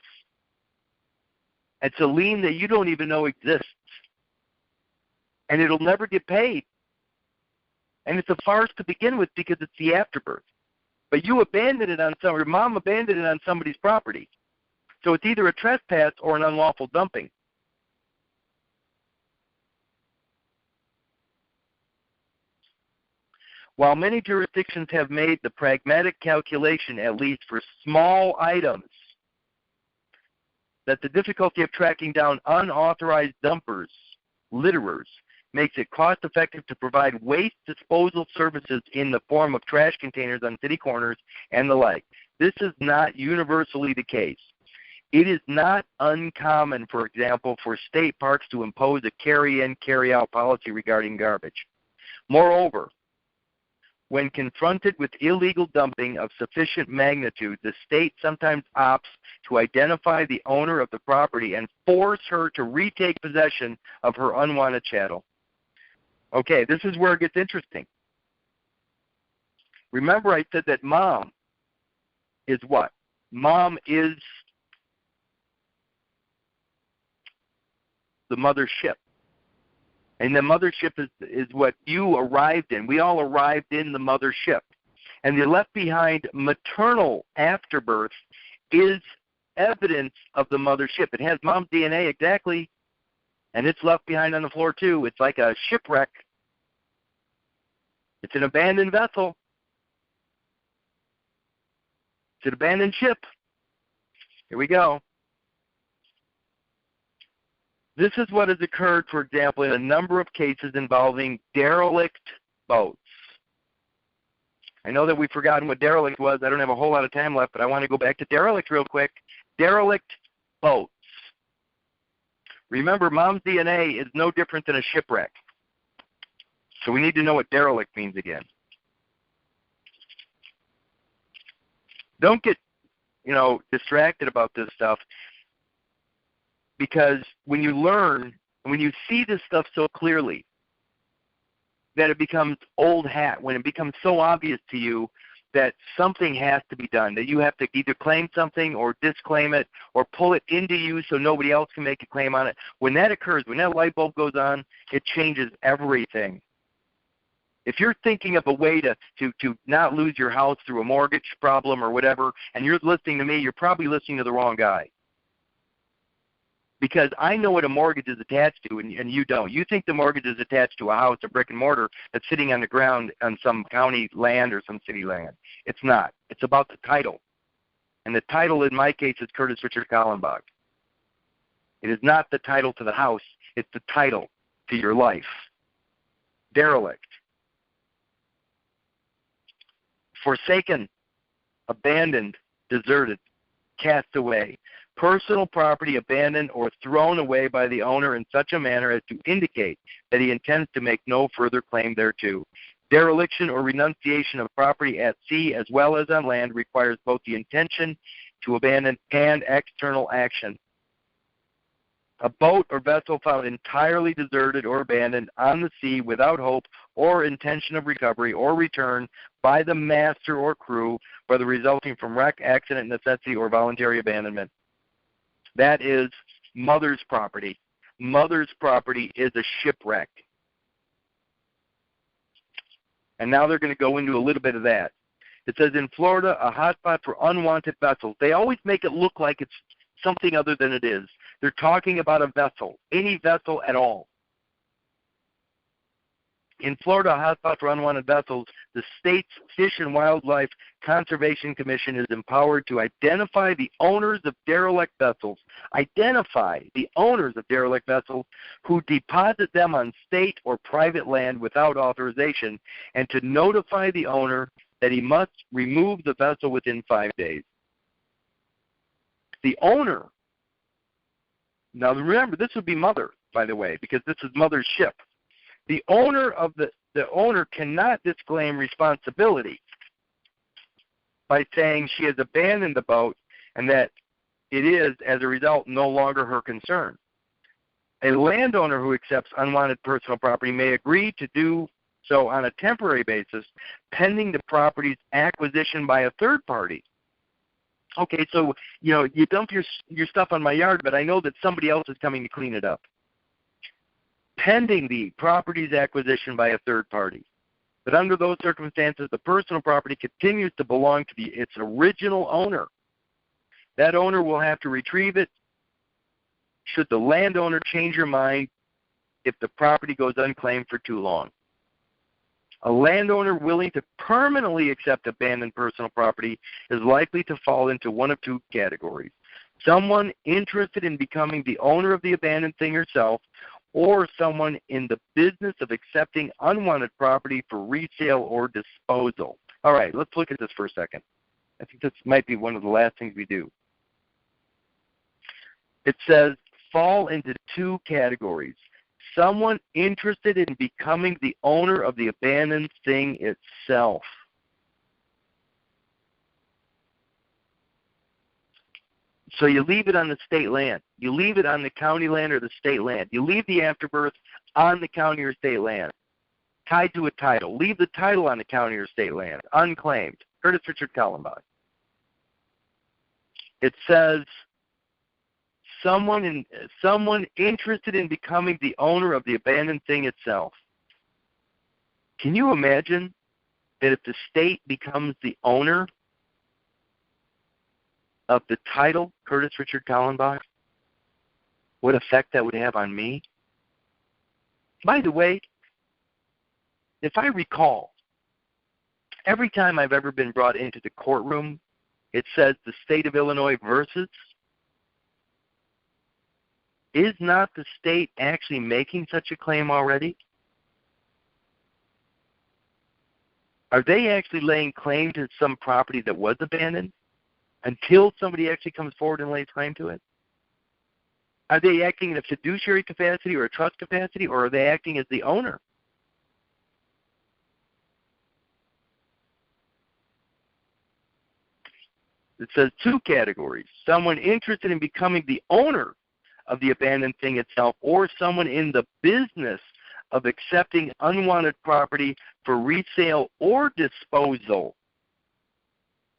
It's a lien that you don't even know exists, and it'll never get paid. And it's a farce to begin with because it's the afterbirth. But you abandoned it on your mom abandoned it on somebody's property, so it's either a trespass or an unlawful dumping. While many jurisdictions have made the pragmatic calculation, at least for small items, that the difficulty of tracking down unauthorized dumpers, litterers, makes it cost-effective to provide waste disposal services in the form of trash containers on city corners and the like. This is not universally the case. It is not uncommon, for example, for state parks to impose a carry-in, carry-out policy regarding garbage. Moreover, when confronted with illegal dumping of sufficient magnitude, the state sometimes opts to identify the owner of the property and force her to retake possession of her unwanted chattel. Okay, this is where it gets interesting. Remember I said that mom is what? Mom is the mothership. And the mothership is what you arrived in. We all arrived in the mothership. And the left behind maternal afterbirth is evidence of the mothership. It has mom's DNA exactly, and it's left behind on the floor too. It's like a shipwreck. It's an abandoned vessel. It's an abandoned ship. Here we go. This is what has occurred, for example, in a number of cases involving derelict boats. I know that we've forgotten what derelict was. I don't have a whole lot of time left, but I want to go back to derelict real quick. Derelict boats. Remember, mom's DNA is no different than a shipwreck. So we need to know what derelict means again. Don't get, distracted about this stuff. Because when you learn, when you see this stuff so clearly, that it becomes old hat, when it becomes so obvious to you that something has to be done, that you have to either claim something or disclaim it or pull it into you so nobody else can make a claim on it. When that occurs, when that light bulb goes on, it changes everything. If you're thinking of a way to not lose your house through a mortgage problem or whatever, and you're listening to me, you're probably listening to the wrong guy. Because I know what a mortgage is attached to, and you don't. You think the mortgage is attached to a house, a brick and mortar, that's sitting on the ground on some county land or some city land. It's not. It's about the title. And the title in my case is Curtis Richard Kallenbach. It is not the title to the house. It's the title to your life. Derelict. Forsaken, abandoned, deserted. cast away. Personal property abandoned or thrown away by the owner in such a manner as to indicate that he intends to make no further claim thereto. Dereliction or renunciation of property at sea as well as on land requires both the intention to abandon and external action. A boat or vessel found entirely deserted or abandoned on the sea without hope or intention of recovery or return by the master or crew, whether resulting from wreck, accident, necessity, or voluntary abandonment. That is mother's property. Mother's property is a shipwreck. And now they're going to go into a little bit of that. It says in Florida, a hotspot for unwanted vessels. They always make it look like it's something other than it is. They're talking about a vessel, any vessel at all. In Florida, a hotspot for unwanted vessels, the state's Fish and Wildlife Conservation Commission is empowered to identify the owners of derelict vessels. Identify the owners of derelict vessels who deposit them on state or private land without authorization, and to notify the owner that he must remove the vessel within 5 days. The owner, now remember, this would be mother, by the way, because this is mother's ship. The owner of the owner cannot disclaim responsibility by saying she has abandoned the boat and that it is, as a result, no longer her concern. A landowner who accepts unwanted personal property may agree to do so on a temporary basis, pending the property's acquisition by a third party. Okay, so you dump your stuff on my yard, but I know that somebody else is coming to clean it up. Pending the property's acquisition by a third party. But under those circumstances, the personal property continues to belong to its original owner. That owner will have to retrieve it should the landowner change her mind if the property goes unclaimed for too long. A landowner willing to permanently accept abandoned personal property is likely to fall into one of two categories. Someone interested in becoming the owner of the abandoned thing herself, or someone in the business of accepting unwanted property for resale or disposal. All right, let's look at this for a second. I think this might be one of the last things we do. It says fall into two categories. Someone interested in becoming the owner of the abandoned thing itself. So you leave it on the state land. You leave it on the county land or the state land. You leave the afterbirth on the county or state land, tied to a title. Leave the title on the county or state land, unclaimed. Curtis Richard Kallenbach. It says someone interested in becoming the owner of the abandoned thing itself. Can you imagine that if the state becomes the owner of the title, Curtis Richard Kallenbach, what effect that would have on me? By the way, if I recall, every time I've ever been brought into the courtroom, it says the state of Illinois versus. Is not the state actually making such a claim already? Are they actually laying claim to some property that was abandoned until somebody actually comes forward and lays claim to it? Are they acting in a fiduciary capacity or a trust capacity, or are they acting as the owner? It says two categories. Someone interested in becoming the owner of the abandoned thing itself, or someone in the business of accepting unwanted property for resale or disposal.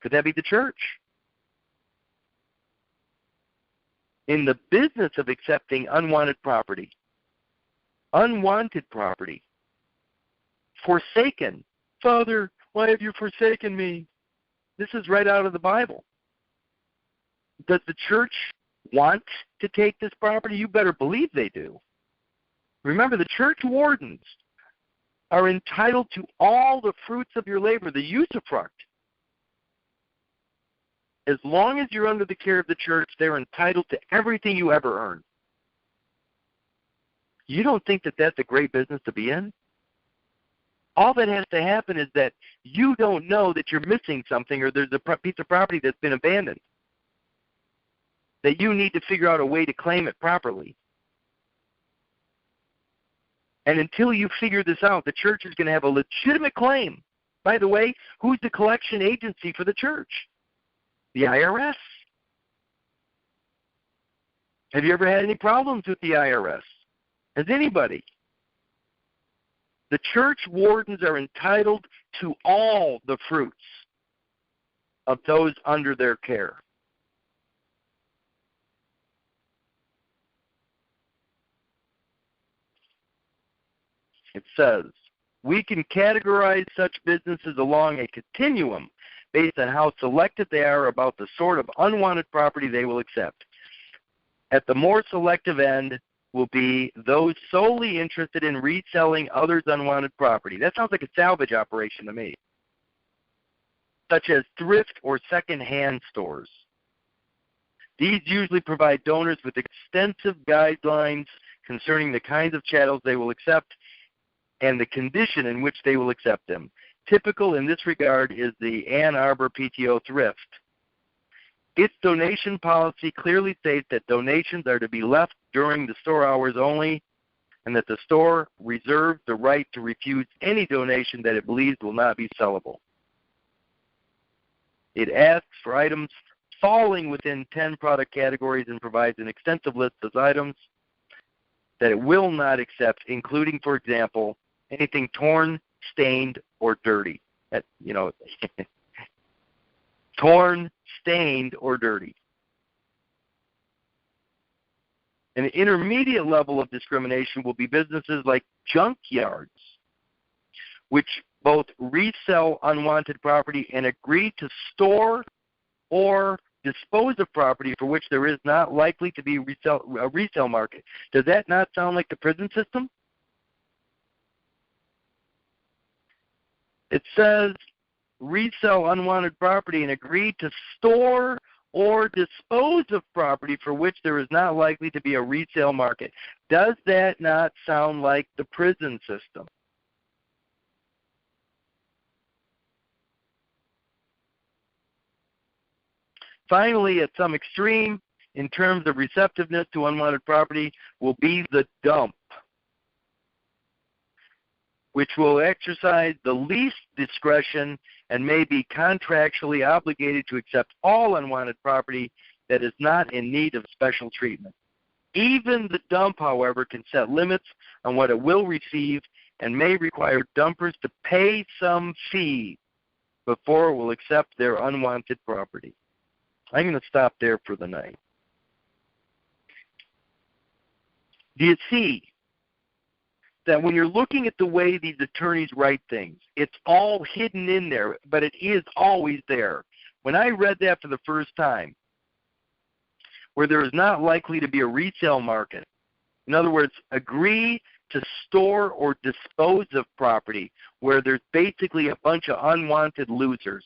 Could that be the church? In the business of accepting unwanted property. Unwanted property. Forsaken. Father, why have you forsaken me? This is right out of the Bible. Does the church want to take this property? You better believe they do. Remember, the church wardens are entitled to all the fruits of your labor, the usufruct. As long as you're under the care of the church, they're entitled to everything you ever earned. You don't think that that's a great business to be in? All that has to happen is that you don't know that you're missing something, or there's a piece of property that's been abandoned. that you need to figure out a way to claim it properly. And until you figure this out, the church is going to have a legitimate claim. By the way, who's the collection agency for the church? The IRS. Have you ever had any problems with the IRS? Has anybody? The church wardens are entitled to all the fruits of those under their care. It says, we can categorize such businesses along a continuum based on how selective they are about the sort of unwanted property they will accept. At the more selective end will be those solely interested in reselling others' unwanted property. That sounds like a salvage operation to me, such as thrift or second-hand stores. These usually provide donors with extensive guidelines concerning the kinds of chattels they will accept and the condition in which they will accept them. Typical in this regard is the Ann Arbor PTO Thrift. Its donation policy clearly states that donations are to be left during the store hours only, and that the store reserves the right to refuse any donation that it believes will not be sellable. It asks for items falling within 10 product categories and provides an extensive list of items that it will not accept, including, for example, anything torn, stained, or dirty. Torn, stained, or dirty. An intermediate level of discrimination will be businesses like junkyards, which both resell unwanted property and agree to store or dispose of property for which there is not likely to be a resale market. Does that not sound like the prison system? It says resell unwanted property and agree to store or dispose of property for which there is not likely to be a resale market. Does that not sound like the prison system? Finally, at some extreme, in terms of receptiveness to unwanted property, will be the dump, which will exercise the least discretion and may be contractually obligated to accept all unwanted property that is not in need of special treatment. Even the dump, however, can set limits on what it will receive and may require dumpers to pay some fee before it will accept their unwanted property. I'm going to stop there for the night. Do you see that when you're looking at the way these attorneys write things, it's all hidden in there, but it is always there? When I read that for the first time, where there is not likely to be a resale market, in other words, agree to store or dispose of property where there's basically a bunch of unwanted losers.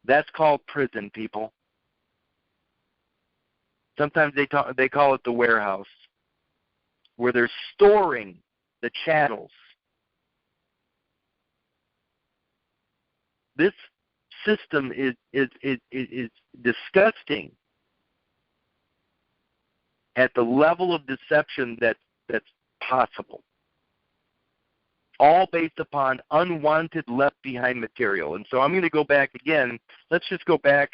That's called prison, people. Sometimes they call it the warehouse, where they're storing the chattels. This system is disgusting at the level of deception that's possible. All based upon unwanted left behind material. And so I'm going to go back again. Let's just go back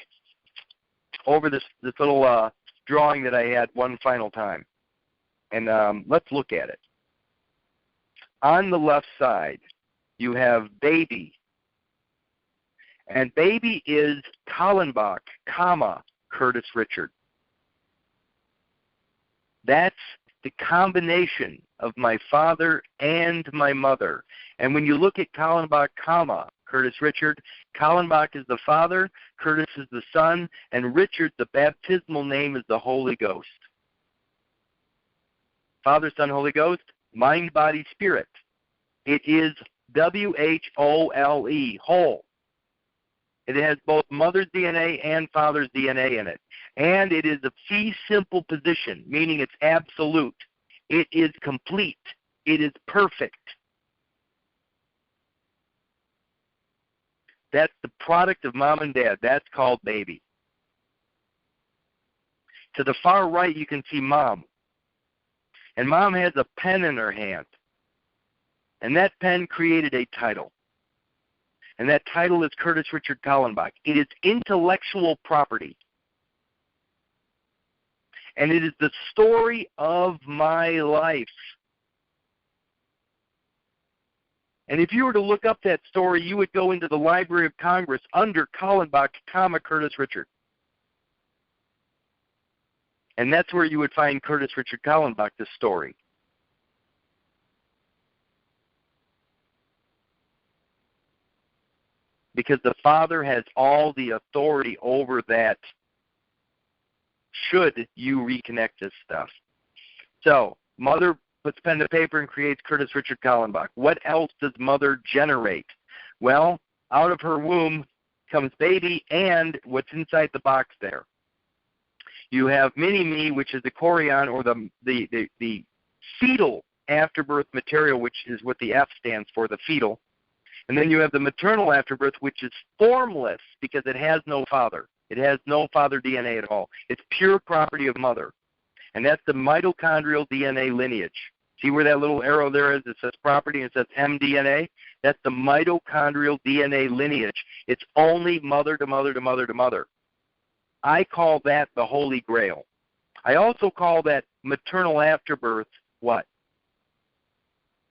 over this little drawing that I had one final time. And let's look at it. On the left side, you have baby. And baby is Kallenbach, Curtis Richard. That's the combination of my father and my mother. And when you look at Kallenbach, Curtis Richard, Kallenbach is the father, Curtis is the son, and Richard, the baptismal name, is the Holy Ghost. Father, Son, Holy Ghost, mind, body, spirit. It is W-H-O-L-E, whole. It has both mother's DNA and father's DNA in it. And it is a fee simple position, meaning it's absolute. It is complete. It is perfect. That's the product of mom and dad. That's called baby. To the far right, you can see Mom. And Mom has a pen in her hand. And that pen created a title. And that title is Curtis Richard Kallenbach. It is intellectual property. And it is the story of my life. And if you were to look up that story, you would go into the Library of Congress under Kallenbach, Curtis Richard. And that's where you would find Curtis Richard Kallenbach, this story. Because the Father has all the authority over that should you reconnect this stuff. So, Mother puts pen to paper and creates Curtis Richard Kallenbach. What else does Mother generate? Well, out of her womb comes baby and what's inside the box there. You have mini-me, which is the chorion, or the fetal afterbirth material, which is what the F stands for, the fetal. And then you have the maternal afterbirth, which is formless because it has no father. It has no father DNA at all. It's pure property of Mother. And that's the mitochondrial DNA lineage. See where that little arrow there is? It says property and it says mDNA. That's the mitochondrial DNA lineage. It's only mother to mother to mother to mother. I call that the Holy Grail. I also call that maternal afterbirth what?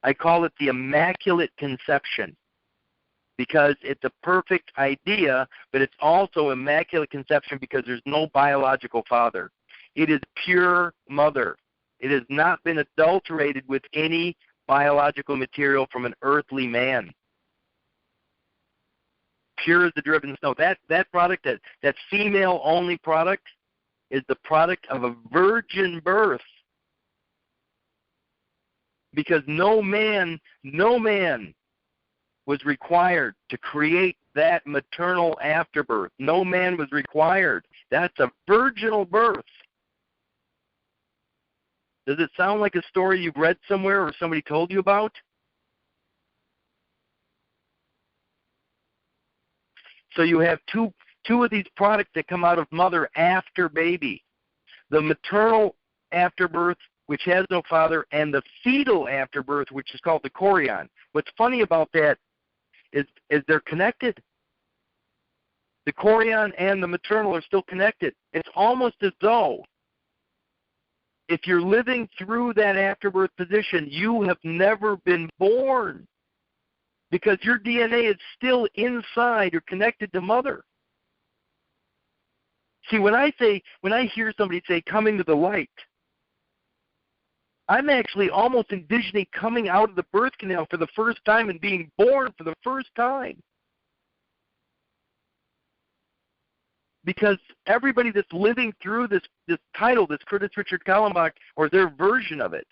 I call it the Immaculate Conception because it's a perfect idea, but it's also Immaculate Conception because there's no biological father. It is pure mother. It has not been adulterated with any biological material from an earthly man. Pure as the driven snow. That product, that female-only product, is the product of a virgin birth. Because no man was required to create that maternal afterbirth. No man was required. That's a virginal birth. Does it sound like a story you've read somewhere or somebody told you about? So you have two of these products that come out of mother after baby. The maternal afterbirth, which has no father, and the fetal afterbirth, which is called the chorion. What's funny about that is they're connected. The chorion and the maternal are still connected. It's almost as though if you're living through that afterbirth position, you have never been born because your DNA is still inside or connected to mother. See, when I hear somebody say, coming to the light, I'm actually almost envisioning coming out of the birth canal for the first time and being born for the first time. Because everybody that's living through this title, this Curtis Richard Kallenbach, or their version of it,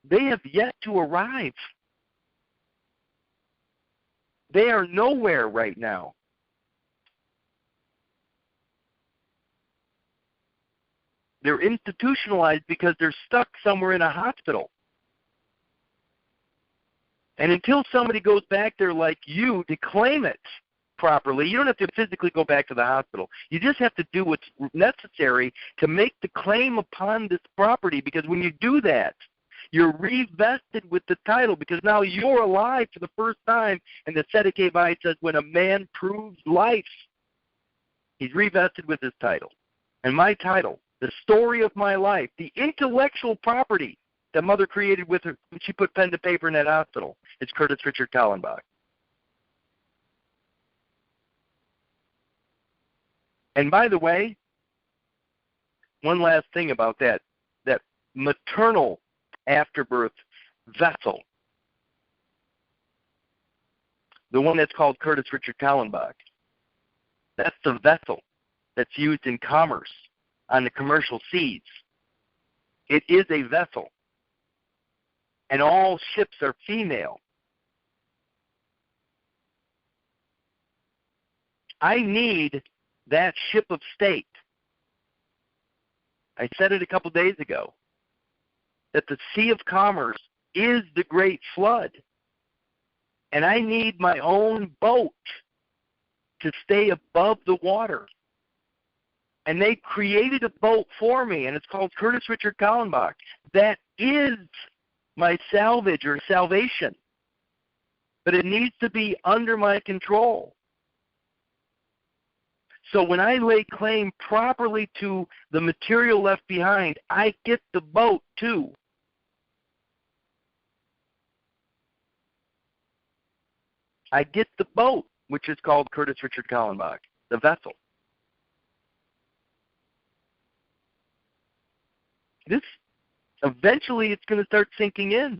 they have yet to arrive. They are nowhere right now. They're institutionalized because they're stuck somewhere in a hospital. And until somebody goes back there like you to claim it properly, you don't have to physically go back to the hospital. You just have to do what's necessary to make the claim upon this property, because when you do that, you're revested with the title, because now you're alive for the first time, and the Tzedekah Vayit says when a man proves life, he's revested with his title. And my title, the story of my life, the intellectual property that Mother created with her when she put pen to paper in that hospital, is Curtis Richard Kallenbach. And by the way, one last thing about that maternal afterbirth vessel, the one that's called Curtis Richard Kallenbach, that's the vessel that's used in commerce on the commercial seas. It is a vessel. And all ships are female. I need that ship of state. I said it a couple days ago, that the Sea of Commerce is the Great Flood. And I need my own boat to stay above the water. And they created a boat for me, and it's called Curtis Richard Kallenbach. That is my salvage or salvation. But it needs to be under my control. So when I lay claim properly to the material left behind, I get the boat too. I get the boat, which is called Curtis Richard Kallenbach, the vessel. This, eventually it's going to start sinking in.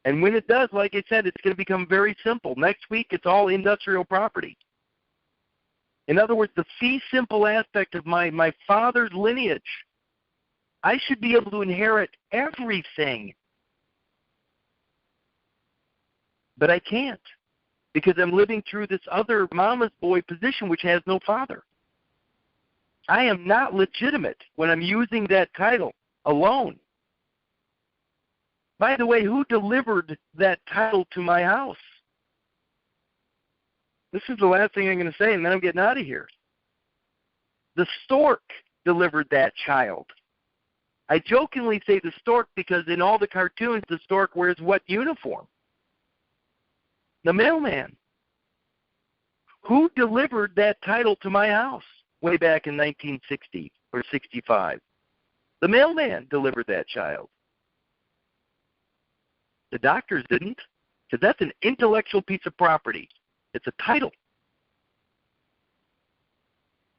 And when it does, like I said, it's going to become very simple. Next week, it's all industrial property. In other words, the fee simple aspect of my father's lineage, I should be able to inherit everything. But I can't, because I'm living through this other mama's boy position which has no father. I am not legitimate when I'm using that title alone. By the way, who delivered that title to my house? This is the last thing I'm going to say, and then I'm getting out of here. The stork delivered that child. I jokingly say the stork because in all the cartoons, the stork wears what uniform? The mailman. Who delivered that title to my house way back in 1960 or 65? The mailman delivered that child. The doctors didn't, because that's an intellectual piece of property. It's a title.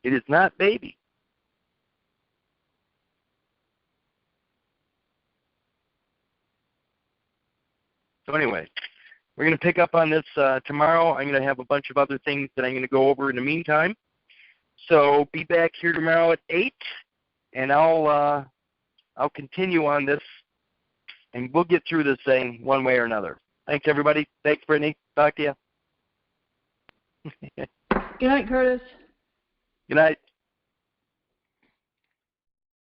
It is not baby. So anyway, we're going to pick up on this tomorrow. I'm going to have a bunch of other things that I'm going to go over in the meantime. So be back here tomorrow at 8, and I'll continue on this, and we'll get through this thing one way or another. Thanks, everybody. Thanks, Brittany. Talk to you. Good night, Curtis. Good night.